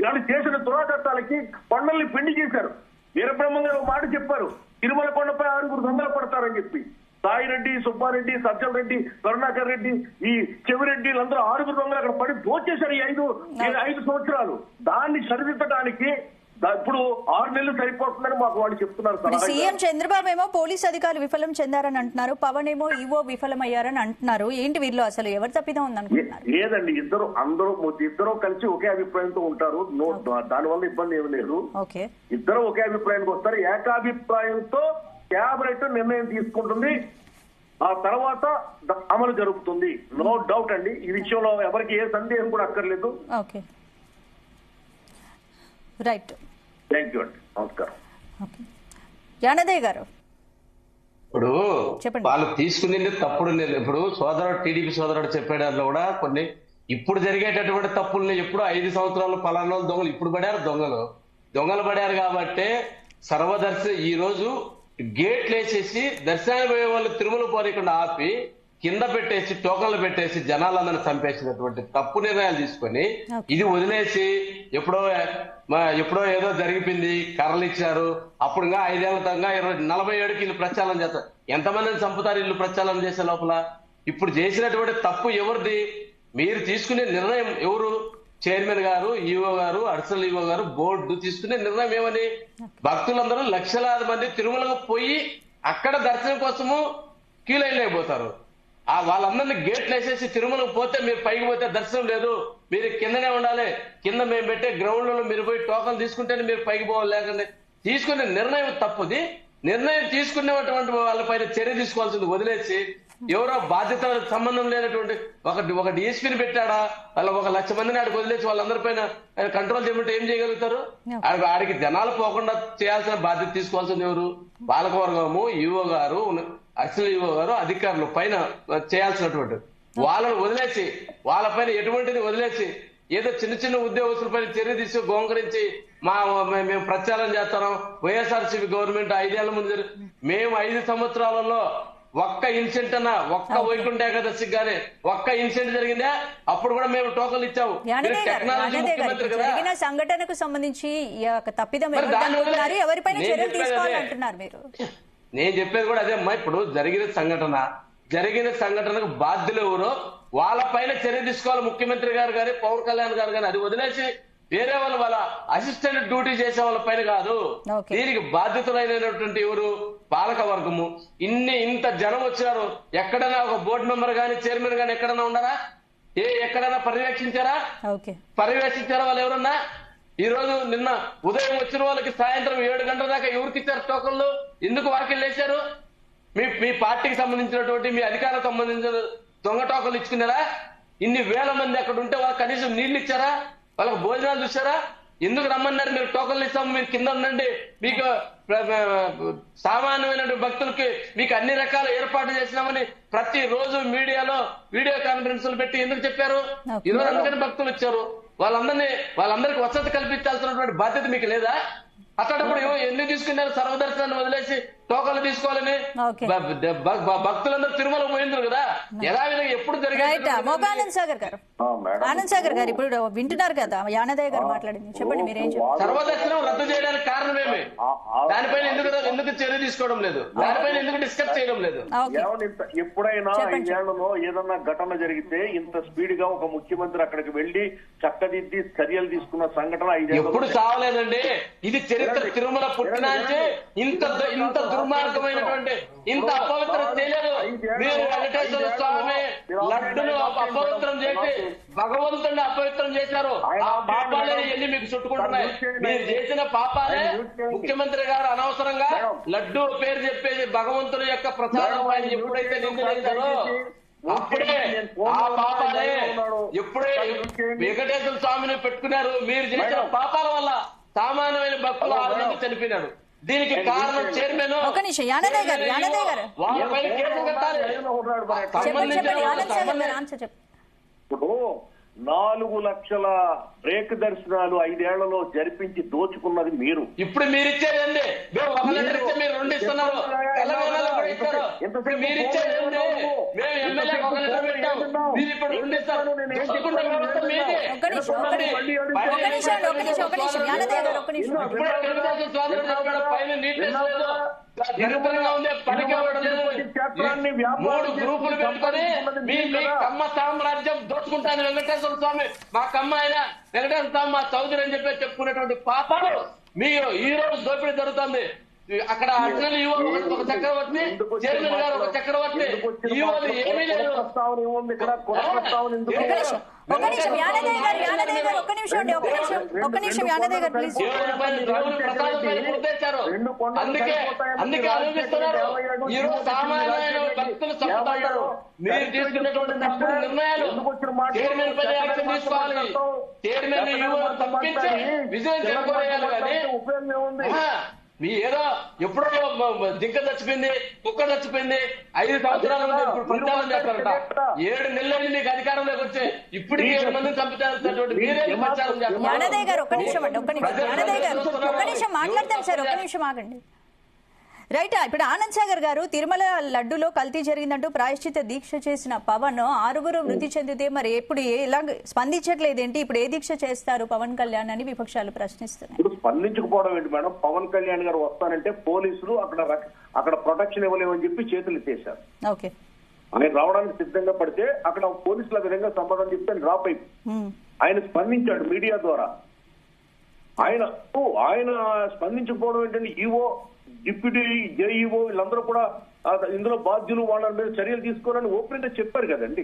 వాళ్ళు చేసిన దురాచారాలకి కొండల్ని పిండి చేశారు. వీరబ్రహ్మం గారు మాట చెప్పారు, తిరుమల కొండపై 6 దొంగలు పడతారని చెప్పి. సాయిరెడ్డి, సుబ్బారెడ్డి, సజ్జల రెడ్డి, కరుణాకర్ రెడ్డి, ఈ చెవిరెడ్డి అందరూ 6 దొంగలు అక్కడ పడి దోచేశారు ఈ 5 సంవత్సరాలు. దాన్ని సరిదిద్దడానికి ఇప్పుడు 6 నెలలు సరిపోతుందని మాకు వాళ్ళు చెప్తున్నారు. సీఎం చంద్రబాబు ఏమో పోలీస్ అధికారులు విఫలం చెందారని అంటున్నారు, పవన్ ఏమో ఈవో విఫలమయ్యారని అంటున్నారు. ఏంటి వీళ్ళు అసలు ఎవరు తప్పిదం ఉందనుకుంటున్నారు? లేదండి, ఇద్దరు కలిసి ఒకే అభిప్రాయంతో ఉంటారు. దానివల్ల ఇబ్బంది ఏమి లేదు. ఇద్దరు ఒకే అభిప్రాయానికి వస్తారు. ఏకాభిప్రాయంతో క్యాబినెట్ నిర్ణయం తీసుకుంటుంది. ఆ తర్వాత అమలు జరుగుతుంది. నో డౌట్ అండి, ఈ విషయంలో ఎవరికి ఏ సందేహం కూడా అక్కర్లేదు. రైట్, థ్యాంక్ యూ అండి, నమస్కారం. యానదయ్య గారు ఇప్పుడు చెప్పండి. వాళ్ళు తీసుకునేది తప్పుడు ఇప్పుడు సోదరుడు టీడీపీ సోదరుడు చెప్పే దాంట్లో కూడా కొన్ని ఇప్పుడు జరిగేటటువంటి తప్పుల్ని ఎప్పుడు 5 సంవత్సరాలు పలానా దొంగలు ఇప్పుడు పడారు, దొంగలు పడారు కాబట్టి సర్వదర్శి ఈ రోజు గేట్లు వేసేసి దర్శనానికి పోయే వాళ్ళు తిరుమల పోనీకుండా ఆపి కింద పెట్టేసి టోకన్లు పెట్టేసి జనాలందరినీ చంపేసినటువంటి తప్పు నిర్ణయాలు తీసుకొని ఇది వదిలేసి ఎప్పుడో ఏదో జరిగిపోయింది, కర్రలు ఇచ్చారు, అప్పుడు ఇంకా 5 ఏళ్ల తంగా 47కి వీళ్ళు ప్రచారం చేస్తారు. ఎంతమందిని చంపుతారు వీళ్ళు ప్రచారం చేసే లోపల? ఇప్పుడు చేసినటువంటి తప్పు ఎవరిది? మీరు తీసుకునే నిర్ణయం ఎవరు? చైర్మన్ గారు, ఈఓ గారు, అడిషనల్ ఈఓ గారు, బోర్డు తీసుకునే నిర్ణయం ఏమని? భక్తులందరూ లక్షలాది మంది తిరుమలకు పోయి అక్కడ దర్శనం కోసము క్యూ లైన్ లేకపోతారు. వాళ్ళందరినీ గేట్లు వేసేసి తిరుమలకు పోతే మీరు పైకి పోతే దర్శనం లేదు, మీరు కిందనే ఉండాలి, కింద మేము పెట్టే గ్రౌండ్ లో మీరు పోయి టోకన్ తీసుకుంటేనే మీరు పైకి పోవాలి, లేకండి తీసుకునే నిర్ణయం తప్పుది. నిర్ణయం తీసుకునేటువంటి వాళ్ళపైన చర్య తీసుకోవాల్సింది వదిలేసి ఎవరో బాధ్యత సంబంధం లేనటువంటి ఒక డిఎస్పీని పెట్టాడా, వాళ్ళ 1 లక్ష మందిని ఆడికి వదిలేసి వాళ్ళందరిపైన కంట్రోల్ చేయమంటే ఏం చేయగలుగుతారు? ఆడికి జనాలు పోకుండా చేయాల్సిన బాధ్యత తీసుకోవాల్సింది ఎవరు? పాలకవర్గము, ఈఓ గారు, అడిషనల్ ఈఓ గారు, అధికారులు పైన చేయాల్సినటువంటి వాళ్ళని వదిలేసి వాళ్ళపైన ఎటువంటిది వదిలేసి ఏదో చిన్న ఉద్యోగస్తులపైన చర్య తీసి గోంకరించి మేము ప్రచారం చేస్తున్నాం. వైఎస్ఆర్సీపీ గవర్నమెంట్ 5 ఏళ్ల ముందు మేము 5 సంవత్సరాలలో ఒక్క ఇన్సిడెంట్ అన్నా, ఒక్క వైకుంఠ ఏకాదశికి గానీ ఒక్క ఇన్సిడెంట్ జరిగిందా? అప్పుడు కూడా మేము టోకన్లు ఇచ్చాము. జరిగిన సంఘటనకు సంబంధించి తప్పిదం ఎవరిపైన చర్యలు తీసుకోవాలంటున్నారు మీరు? నేను చెప్పేది కూడా అదే అమ్మా. ఇప్పుడు జరిగిన సంఘటనకు బాధ్యులు ఎవరో వాళ్ళపైన చర్య తీసుకోవాలి ముఖ్యమంత్రి గారు కానీ పవన్ కళ్యాణ్ గారు కానీ. అది వదిలేసి వేరే వాళ్ళ అసిస్టెంట్ డ్యూటీ చేసే వాళ్ళ పైన కాదు. దీనికి బాధ్యతలైనటువంటి ఎవరు? పాలక వర్గము. ఇంత జనం వచ్చినారు, ఎక్కడైనా ఒక బోర్డు మెంబర్ గాని చైర్మన్ గాని ఎక్కడైనా ఉన్నారా? ఎక్కడైనా పర్యవేక్షించారా? వాళ్ళు ఎవరన్నా? ఈ రోజు నిన్న ఉదయం వచ్చిన వాళ్ళకి సాయంత్రం 7 గంటల దాకా ఎవరికి ఇచ్చారు టోకన్లు? ఎందుకు వారికి వెళ్ళేశారు? మీ పార్టీకి సంబంధించినటువంటి మీ అధికారులకు సంబంధించిన దొంగ టోకన్లు ఇచ్చుకున్నారా? ఇన్ని వేల మంది అక్కడ ఉంటే వాళ్ళకి కనీసం నీళ్లు ఇచ్చారా? వాళ్ళకి భోజనాలు చూసారా? ఎందుకు రమ్మన్నారు? మీరు టోకన్లు ఇస్తాము, మీరు కింద ఉండండి, మీకు సామాన్యమైన భక్తులకి మీకు అన్ని రకాల ఏర్పాట్లు చేసినామని ప్రతి రోజు మీడియాలో వీడియో కాన్ఫరెన్స్లు పెట్టి ఎందుకు చెప్పారు? ఈరోజు అందుకని భక్తులు వచ్చారు. వాళ్ళందరికీ వసతి కల్పించాల్సినటువంటి బాధ్యత మీకు లేదా? అట్లాంటప్పుడు ఎందుకు తీసుకున్నారు? సర్వదర్శనాన్ని వదిలేసి టోకన్లు తీసుకోవాలని భక్తులందరూ తిరుమల పోయిండ్రు కదా. ఎలా ఎప్పుడు జరిగింది? ఆనంద్ సాగర్ గారు ఇప్పుడు వింటున్నారు కదా యానదయ్య గారు మాట్లాడింది, చెప్పండి మీరేం చెప్పారు? సర్వదర్శనం రద్దు చేయడానికి కారణమేమి? దానిపైన ఎందుకు చర్య తీసుకోవడం లేదు? దానిపైన ఎందుకు డిస్కస్ చేయడం లేదు? ఎప్పుడైనా 5 ఏళ్లలో ఏదన్నా ఘటన జరిగితే ఇంత స్పీడ్ గా ఒక ముఖ్యమంత్రి అక్కడికి వెళ్లి చక్కదిద్ది చర్యలు తీసుకున్న సంఘటన 5 ఏళ్లలో ఎప్పుడు చావలేదండి. ఇది చరిత్ర. తిరుమల పుట్టినాంచి ఇంత దుర్మార్గమైనటువంటి ఇంత అపవిత్రం చేయలేదు. మీరు వెంకటేశ్వర స్వామి లడ్డును అపవిత్రం చేసి భగవంతుడిని అపవిత్రం చేశారు. ఆ పాపాలే ఎన్ని మీకు చుట్టుకుంటున్నాయి. మీరు చేసిన పాపాలే ముఖ్యమంత్రి గారు అనవసరంగా లడ్డు పేరు చెప్పేసి భగవంతుని యొక్క ప్రసాదం ఆయన ఎప్పుడైతే నిందించారో అప్పుడే ఆ పాపాలే ఎప్పుడే వెంకటేశ్వర స్వామిని పెట్టుకున్నారు. మీరు చేసిన పాపాల వల్ల సామాన్యమైన భక్తులు 6 మంది చనిపోయినాడు. దీనికి కారణం చైర్మన్. వాళ్ళపైన కేసు కట్టాలి. ఇప్పుడు 4 లక్షల బ్రేక్ దర్శనాలు 5 ఏళ్లలో జరిపించి దోచుకున్నది మీరు. ఇప్పుడు మీరు ఇచ్చేదండి. మేము 1 లీటర్ ఇస్తే మీరు 2 ఇస్తున్నారు. తెలంగాణలో కూడా ఇస్తారు. మీరు ఇచ్చేదండి. మేము ఎమ్మెల్యేకి 1 లీటర్ పెట్టాం, మీరు ఇప్పుడు 2 ఇస్తారు. పైన నీట్నెస్ లేదు, నిరుపరంగా ఉంది, పనికి 3 గ్రూపులు పెట్టుకొని మీ కమ్మ సామ్రాజ్యం దోచుకుంటాను. వెంకటేశ్వర స్వామి మా కమ్మ ఆయన, వెంకటేశ్వర స్వామి మా చౌదరి అని చెప్పి చెప్పుకునేటువంటి పాపాలు మీరు ఈ రోజు దోపిడీ జరుగుతుంది. అక్కడ అడిషనల్ ఈవో ఒక చక్రవర్తి, చైర్మన్ గారు ఒక చక్రవర్తి, ఈవోలు ఏమీ లేదు. ఒక్క నిమిషం యానదయ్య గారు ఒక్క నిమిషం అండి, ఒక్క నిమిషం యానదయ్య గారు ప్లీజ్. అందుకే ఆలోచిస్తున్నారు ఈరోజు సామాన్యమైన భక్తులు చంపుతారు. మీరు తీసుకున్నటువంటి తప్పుడు నిర్ణయాలు చైర్మన్ పై యాక్షన్ తీసుకోవాలి. చైర్మన్ తప్పించి విజయం చెప్పుకోవాలి. కానీ మీ ఏదో ఎప్పుడో జింక చచ్చిపోయింది, కుక్క చచ్చిపోయింది, 5 సంవత్సరాల నుండి ఇప్పుడు ప్రచారం చేస్తారట. 7 నెలలు మీకు అధికారంలోకి వచ్చే ఇప్పటికీ 7 మందిని చంపుతారు. మీరే ప్రచారం చేస్తారు. యానదయ్య గారు ఒక్క నిమిషం అండి, ఒక్క నిమిషం యానదయ్య గారు ఒక్క నిమిషం మాట్లాడతాను సార్, ఒక్క నిమిషం ఆగండి. రైట్, ఇప్పుడు ఆనంద్ సాగర్ గారు తిరుమల లడ్డులో కల్తీ జరిగిందంటూ ప్రాయశ్చిత దీక్ష చేసిన పవన్ 6 మృతి చెందితే మరి ఎప్పుడు ఎలా స్పందించట్లేదేంటి? ఇప్పుడు ఏ దీక్ష చేస్తారు పవన్ కళ్యాణ్ అని విపక్షాలు ప్రశ్నిస్తున్నాయి. ఇప్పుడు స్పందించకపోవడం ఏంటి మేడం? పవన్ కళ్యాణ్ గారు వస్తానంటే పోలీసులు అక్కడ ప్రొటెక్షన్ ఇవ్వలేమని చెప్పి చేతులు ఎత్తేశారు. ఓకే, ఆయన రావడానికి సిద్ధంగా పడితే అక్కడ పోలీసుల విధంగా సమాధానం చెప్తే డ్రాప్ అయిపోయి ఆయన స్పందించాడు మీడియా ద్వారా. ఆయన స్పందించకపోవడం ఏంటంటే ఈవో, డిప్యూటీ జేఈఓ వీళ్ళందరూ కూడా ఇందులో బాధ్యులు, వాళ్ళ మీద చర్యలు తీసుకోవాలని ఓపెన్ గా చెప్పారు కదండి.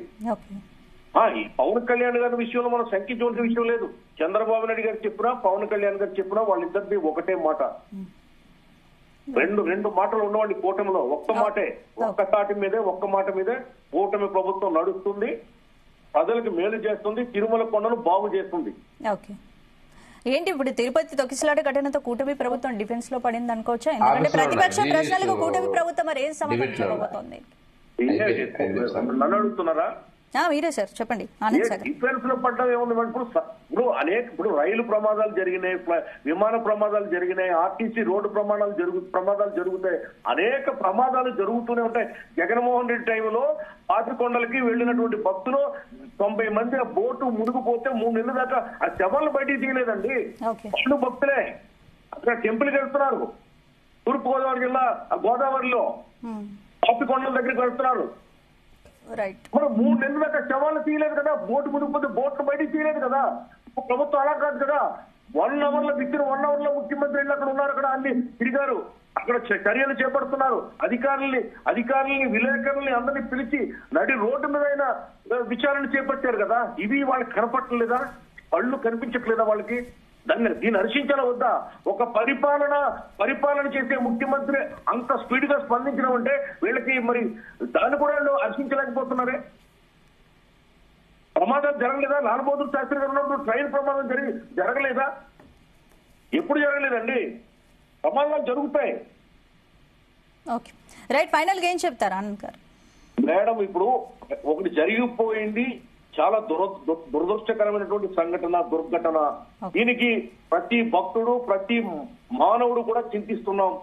ఈ పవన్ కళ్యాణ్ గారి విషయంలో మనం శంకించవలసిన విషయం లేదు. చంద్రబాబు నాయుడు గారు చెప్పినా, పవన్ కళ్యాణ్ గారు చెప్పినా వాళ్ళిద్దరిది ఒకటే మాట. రెండు మాటలు ఉన్నవాడి కూటమిలో ఒక్క మాటే, ఒక్క మాట మీదే కూటమి ప్రభుత్వం నడుస్తుంది, ప్రజలకు మేలు చేస్తుంది, తిరుమల కొండను బాగు చేస్తుంది. ఓకే, ఏంటి ఇప్పుడు తిరుపతి తొక్కిసలాట ఘటనతో కూటమి ప్రభుత్వం డిఫెన్స్ లో పడింది అనుకోవచ్చా? ఎందుకంటే ప్రతిపక్ష ప్రశ్నలకు కూటమి ప్రభుత్వం మరి ఏం సమాధానం చెప్పబోతోంది? నన్ను అడుగుతున్నారా? మీరే సార్ చెప్పండి. ఆనంద్ సాగర్ డిఫెన్స్ లో పడ్డం ఏముంది? ఇప్పుడు రైలు ప్రమాదాలు జరిగినాయి, విమాన ప్రమాదాలు జరిగినాయి, ఆర్టీసీ రోడ్డు ప్రమాదాలు జరుగుతాయి, అనేక ప్రమాదాలు జరుగుతూనే ఉంటాయి. జగన్మోహన్ రెడ్డి టైంలో పాపికొండలకి వెళ్ళినటువంటి భక్తులు 90 మంది ఆ బోటు మునిగిపోతే 3 నెలల దాకా ఆ శవాలను బయటికి తీయలేదండి. వాళ్ళు భక్తులే అక్కడ టెంపుల్కి వెళ్తున్నారు. తూర్పు గోదావరి జిల్లా గోదావరిలో పాపికొండల దగ్గరికి వెళ్తున్నారు. మరి 3 నెలల దాకా శవాలను తీయలేదు కదా, బోటు మునిగిపోతే బోట్లు బయటికి తీయలేదు కదా. ప్రభుత్వం అలా కాదు కదా. 1 hour లో విత్ 1 hour లో ముఖ్యమంత్రి వెళ్ళి అక్కడ ఉన్నారు, అక్కడ అన్ని తిరిగారు, అక్కడ చర్యలు చేపడుతున్నారు. అధికారుల్ని విలేకరుల్ని అందరినీ పిలిచి నడి రోడ్డు మీద విచారణ చేపట్టారు కదా. ఇవి వాళ్ళకి కనపట్టలేదా? కళ్ళు కనిపించట్లేదా వాళ్ళకి? దీన్ని హర్షించాలా వద్దా? ఒక పరిపాలన చేసే ముఖ్యమంత్రి అంత స్పీడ్ గా స్పందించడం అంటే వీళ్ళకి మరి దాన్ని కూడా హర్షించలేకపోతున్నారే. ప్రమాదాలు జరగలేదా? లాల్ బహదూర్ శాస్త్రి గారు ఉన్నప్పుడు ట్రైన్ ప్రమాదం జరగలేదా? ఎప్పుడు జరగలేదండి. ప్రమాదాలు జరుగుతాయి. ఓకే, రైట్, ఫైనల్ గా ఏం చెప్తారు ఆనంద్ గారు? మేడం, ఇప్పుడు ఒకటి జరిగిపోయింది, చాలా దురదృష్టకరమైనటువంటి దుర్ఘటన. దీనికి ప్రతి భక్తుడు, ప్రతి మానవుడు కూడా చింతిస్తున్నాం.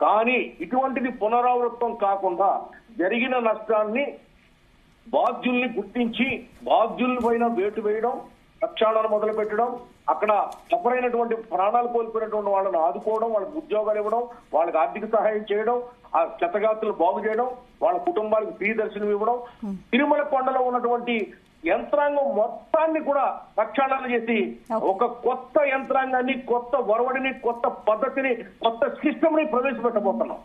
కానీ ఇటువంటిది పునరావృతం కాకుండా జరిగిన నష్టాన్ని బాధ్యుల్ని గుర్తించి బాధ్యుల పైన వేటు వేయడం, ప్రక్షాళన మొదలు పెట్టడం, అక్కడ సఫరైనటువంటి ప్రాణాలు కోల్పోయినటువంటి వాళ్ళని ఆదుకోవడం, వాళ్ళకి ఉద్యోగాలు ఇవ్వడం, వాళ్ళకి ఆర్థిక సహాయం చేయడం, ఆ క్షతగాత్రులు బాగు చేయడం, వాళ్ళ కుటుంబాలకు ఫ్రీ దర్శనం ఇవ్వడం, తిరుమల కొండలో ఉన్నటువంటి యంత్రాంగం మొత్తాన్ని కూడా ప్రక్షాళన చేసి ఒక కొత్త యంత్రాంగాన్ని, కొత్త వరవడిని, కొత్త పద్ధతిని, కొత్త సిస్టమ్ ని ప్రవేశపెట్టబోతున్నాం.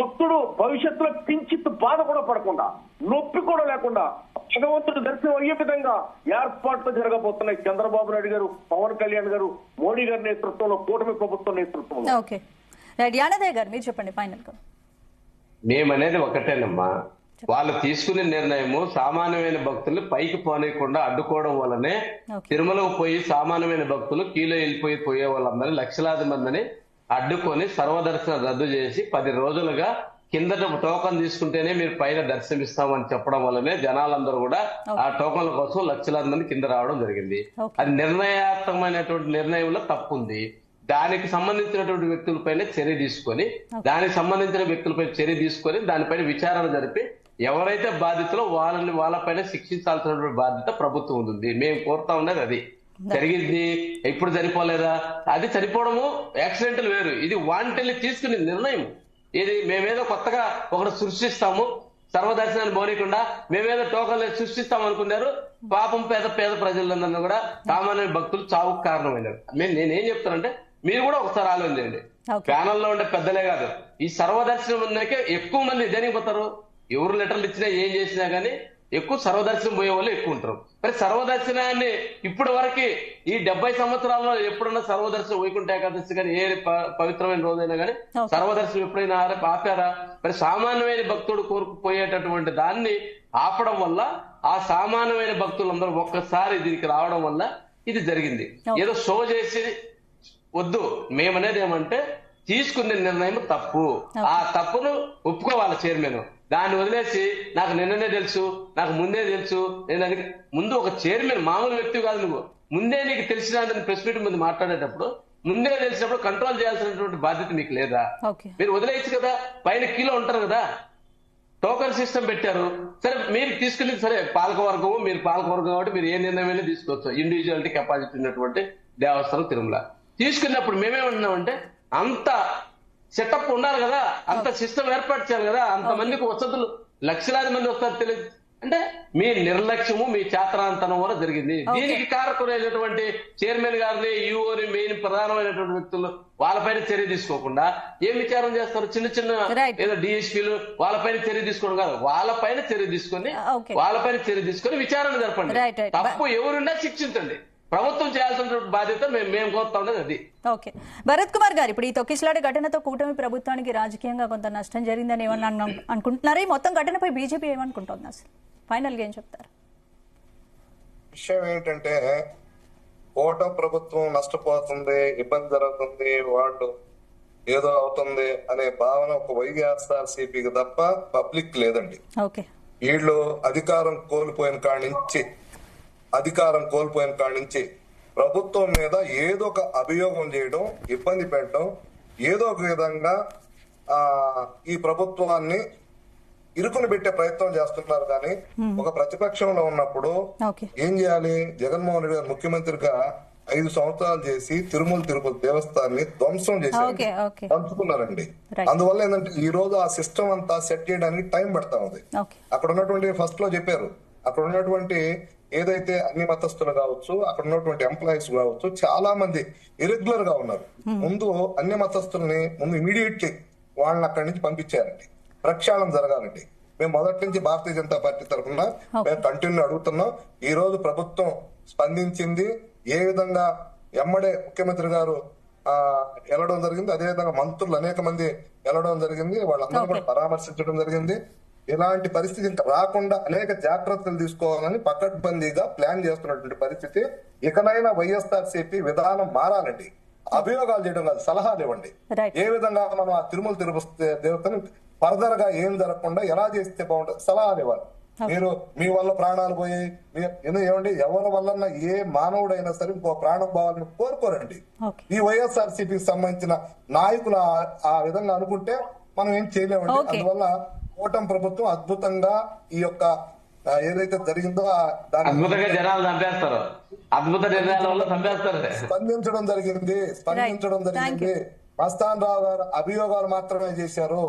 భక్తుడు భవిష్యత్తులో కించిత్ బాధ కూడా పడకుండా, నొప్పి కూడా లేకుండా భగవంతుడు దర్శనం అయ్యే విధంగా ఏర్పాట్లు జరగబోతున్నాయి. చంద్రబాబు నాయుడు గారు, పవన్ కళ్యాణ్ గారు, మోడీ గారి నేతృత్వంలో, కూటమి ప్రభుత్వం నేతృత్వంలో. ఓకే, రైట్, యానదయ్య గారు మీరు చెప్పండి ఫైనల్ గా. మేమనేది ఒకటేనమ్మా, వాళ్ళు తీసుకునే నిర్ణయము సామాన్యమైన భక్తులు పైకి పోనీయకుండా అడ్డుకోవడం వల్లనే తిరుమలకు పోయి సామాన్యమైన భక్తులు కీలో వెళ్ళిపోయే వాళ్ళందరినీ లక్షలాది మందిని అడ్డుకొని సర్వదర్శనం రద్దు చేసి 10 రోజులుగా కిందట టోకన్ తీసుకుంటేనే మీరు పైన దర్శనమిస్తామని చెప్పడం వల్లనే జనాలందరూ కూడా ఆ టోకన్ల కోసం లక్షలాది మంది కింద రావడం జరిగింది. అది నిర్ణయాత్మకమైనటువంటి నిర్ణయంలో తప్పు ఉంది. దానికి సంబంధించినటువంటి వ్యక్తులపైన చర్య తీసుకొని దానిపైన విచారణ జరిపి ఎవరైతే బాధితులో వాళ్ళపైన శిక్షించాల్సినటువంటి బాధ్యత ప్రభుత్వం ఉంది. మేము కోరుతా ఉన్నది అది. జరిగింది ఇప్పుడు సరిపోలేదా? అది సరిపోవడము యాక్సిడెంటల్ వేరు, ఇది వాంటెల్లి తీసుకునే నిర్ణయం. ఇది మేమేదో కొత్తగా ఒకటి సృష్టిస్తాము, సర్వదర్శనాన్ని పోనీయకుండా మేమేదో టోకన్లు సృష్టిస్తాం అనుకున్నారు. పాపం పేద ప్రజలందరినీ కూడా సామాన్య భక్తులు చావుకు కారణమైనారు. నేనేం చెప్తానంటే మీరు కూడా ఒకసారి ఆలోచించండి. ప్యానల్లో ఉండే పెద్దలే కాదు, ఈ సర్వదర్శనం ఉన్నాకే ఎక్కువ మంది దేనికి పోతారు. ఎవరు లెటర్లు ఇచ్చినా ఏం చేసినా గానీ ఎక్కువ సర్వదర్శనం పోయే వాళ్ళు ఎక్కువ ఉంటారు. మరి సర్వదర్శనాన్ని ఇప్పటి వరకు ఈ 70 సంవత్సరాల్లో ఎప్పుడన్నా సర్వదర్శనం వైకుంఠ ఏకాదశి కానీ ఏ పవిత్రమైన రోజైనా కానీ సర్వదర్శనం ఎప్పుడైనా ఆపారా? మరి సామాన్యమైన భక్తుడు కోరుకుపోయేటటువంటి దాన్ని ఆపడం వల్ల ఆ సామాన్యమైన భక్తులందరూ ఒక్కసారి దీనికి రావడం వల్ల ఇది జరిగింది. ఏదో షో చేసి వద్దు. మేమనేది ఏమంటే తీసుకునే నిర్ణయం తప్పు, ఆ తప్పును ఒప్పుకోవాలి చైర్మన్. దాన్ని వదిలేసి నాకు నిన్ననే తెలుసు, నాకు ముందే తెలుసు, నేను ముందు ఒక చైర్మన్ మామూలు వ్యక్తి కాదు, నువ్వు ముందే నీకు తెలిసిన ప్రెస్ మీట్ ముందు మాట్లాడేటప్పుడు ముందే తెలిసినప్పుడు కంట్రోల్ చేయాల్సినటువంటి బాధ్యత మీకు లేదా? మీరు వదిలేయచ్చు కదా. పైన కీలో ఉంటారు కదా, టోకన్ సిస్టమ్ పెట్టారు. సరే మీరు తీసుకుని సరే పాలకవర్గము, మీరు పాలకవర్గం కాబట్టి మీరు ఏ నిర్ణయం తీసుకోవచ్చు. ఇండివిజువాలిటీ కెపాసిటీ ఉన్నటువంటి దేవస్థానం తిరుమల తీసుకున్నప్పుడు మేమేమన్నామంటే అంత సెటప్ ఉండాలి కదా, అంత సిస్టమ్ ఏర్పాటు చేయాలి కదా, అంతమందికి వసతులు లక్షలాది మంది వస్తారు తెలియదు అంటే మీ నిర్లక్ష్యము మీ చేతనాంతనం కూడా జరిగింది. దీనికి కారకులైనటువంటి చైర్మన్ గారిని, యూఓని, మెయిన్ ప్రధానమైనటువంటి వ్యక్తులు వాళ్ళపైన చర్య తీసుకోకుండా ఏం విచారం చేస్తారు? చిన్న చిన్న ఏదో డిఎస్పీలు వాళ్ళపైన చర్య తీసుకోవడం కాదు, వాళ్ళపైన చర్య తీసుకొని విచారణ జరపండి. తప్పు ఎవరున్నా శిక్షించండి. ప్రభుత్వం చేయాల్సిన బాధ్యత మేము కోరుతా ఉండేది అది. ఓకే భరత్ కుమార్ గారు, ఇప్పుడు ఈ తొక్కిసలాట ఘటనతో కూటమి ప్రభుత్వానికి రాజకీయంగా కొంత నష్టం జరిగిందని ఏమన్నా అనుకుంటున్నారా? ఈ మొత్తం ఘటనపై బీజేపీ ఏమనుకుంటుంది? అసలు ఫైనల్ గా ఏం చెప్తారు? విషయం ఏంటంటే కూటమి ప్రభుత్వం నష్టపోతుంది, ఇబ్బంది జరుగుతుంది, వాళ్ళు ఏదో అవుతుంది అనే భావన ఒక వైఎస్ఆర్సీపీకి తప్ప పబ్లిక్ లేదండి. వీళ్ళు అధికారం కోల్పోయిన కాడి నుంచి ప్రభుత్వం మీద ఏదో ఒక అభియోగం చేయడం, ఇబ్బంది పెట్టడం, ఏదో ఒక విధంగా ఈ ప్రభుత్వాన్ని ఇరుకుని పెట్టే ప్రయత్నం చేస్తున్నారు. కానీ ఒక ప్రతిపక్షంలో ఉన్నప్పుడు ఏం చేయాలి? జగన్మోహన్ రెడ్డి గారు ముఖ్యమంత్రిగా 5 సంవత్సరాలు చేసి తిరుమల తిరుపతి దేవస్థానాన్ని ధ్వంసం చేసి పంచుకున్నారండి. అందువల్ల ఏంటంటే ఈ రోజు ఆ సిస్టమ్ అంతా సెట్ చేయడానికి టైం పడతా ఉంది. అక్కడ ఉన్నటువంటి ఫస్ట్ లో చెప్పారు, అక్కడ ఉన్నటువంటి ఏదైతే అన్ని మతస్థులు కావచ్చు, అక్కడ ఉన్నటువంటి ఎంప్లాయీస్ కావచ్చు, చాలా మంది ఇరెగ్యులర్ గా ఉన్నారు. ముందు అన్ని మతస్థుల్ని ముందు ఇమీడియట్లీ వాళ్ళని అక్కడి నుంచి పంపించారండి. ప్రక్షాళన జరగాలండి. మేము మొదటి నుంచి భారతీయ జనతా పార్టీ తరఫున మేము కంటిన్యూ అడుగుతున్నాం. ఈ రోజు ప్రభుత్వం స్పందించింది. ఏ విధంగా ఎమ్మడే ముఖ్యమంత్రి గారు వెళ్ళడం జరిగింది, అదేవిధంగా మంత్రులు అనేక మంది వెళ్ళడం జరిగింది, వాళ్ళందరూ కూడా పరామర్శించడం జరిగింది. ఇలాంటి పరిస్థితి ఇంకా రాకుండా అనేక జాగ్రత్తలు తీసుకోవాలని పకడ్బందీగా ప్లాన్ చేస్తున్నటువంటి పరిస్థితి. ఇకనైనా వైఎస్ఆర్సీపీ విధానం మారాలండి. అభియోగాలు చేయడం కాదు, సలహాలు ఇవ్వండి. ఏ విధంగా మనం ఆ తిరుమల తిరుపతి దేవతని ఫర్దర్ గా ఏం జరగకుండా ఎలా చేస్తే బాగుంటుంది సలహాలు ఇవ్వాలి. మీరు మీ వల్ల ప్రాణాలు పోయి ఏమండి, ఎవరి వల్ల ఏ మానవుడైనా సరే ఇంకో ప్రాణం పోవాలని కోరుకోరండి. ఈ వైఎస్ఆర్సీపీకి సంబంధించిన నాయకులు ఆ విధంగా అనుకుంటే మనం ఏం చేయలేమండి. అందువల్ల కూటమి ప్రభుత్వం అద్భుతంగా ఈ యొక్క ఏదైతే జరిగిందో అద్భుతంగా జనాలు చంపేస్తారు, అద్భుత నిర్ణయాల వల్ల చంపేస్తారు. స్పందించడం జరిగింది. మస్తాన్ రావు గారు అభియోగాలు మాత్రమే చేశారు.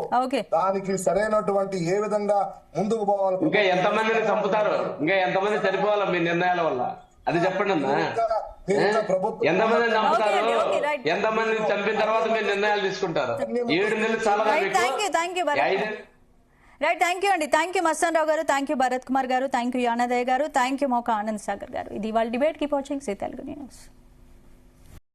దానికి సరైనటువంటి ఏ విధంగా ముందుకు పోవాలి, ఇంకా ఎంతమందిని చంపుతారు, ఇంకా ఎంతమంది చనిపోవాలి మీ నిర్ణయాల వల్ల అది చెప్పండి అన్న. ఎంతమందిని చంపుతారు, ఎంతమందిని చంపిన తర్వాత మీరు నిర్ణయాలు తీసుకుంటారు? 7 నెలలు చాలా రైట్. థ్యాంక్ యూ అండి. థ్యాంక్ యూ మస్తాన్ రావు గారు, థ్యాంక్ యూ భరత్ కుమార్ గారు, థ్యాంక్ యూ యానదయ్య గారు, థ్యాంక్ యూ మోకా ఆనంద్ సాగర్ గారు. ఇది వాళ్ళ debate. Keep watching Zee Telugu news.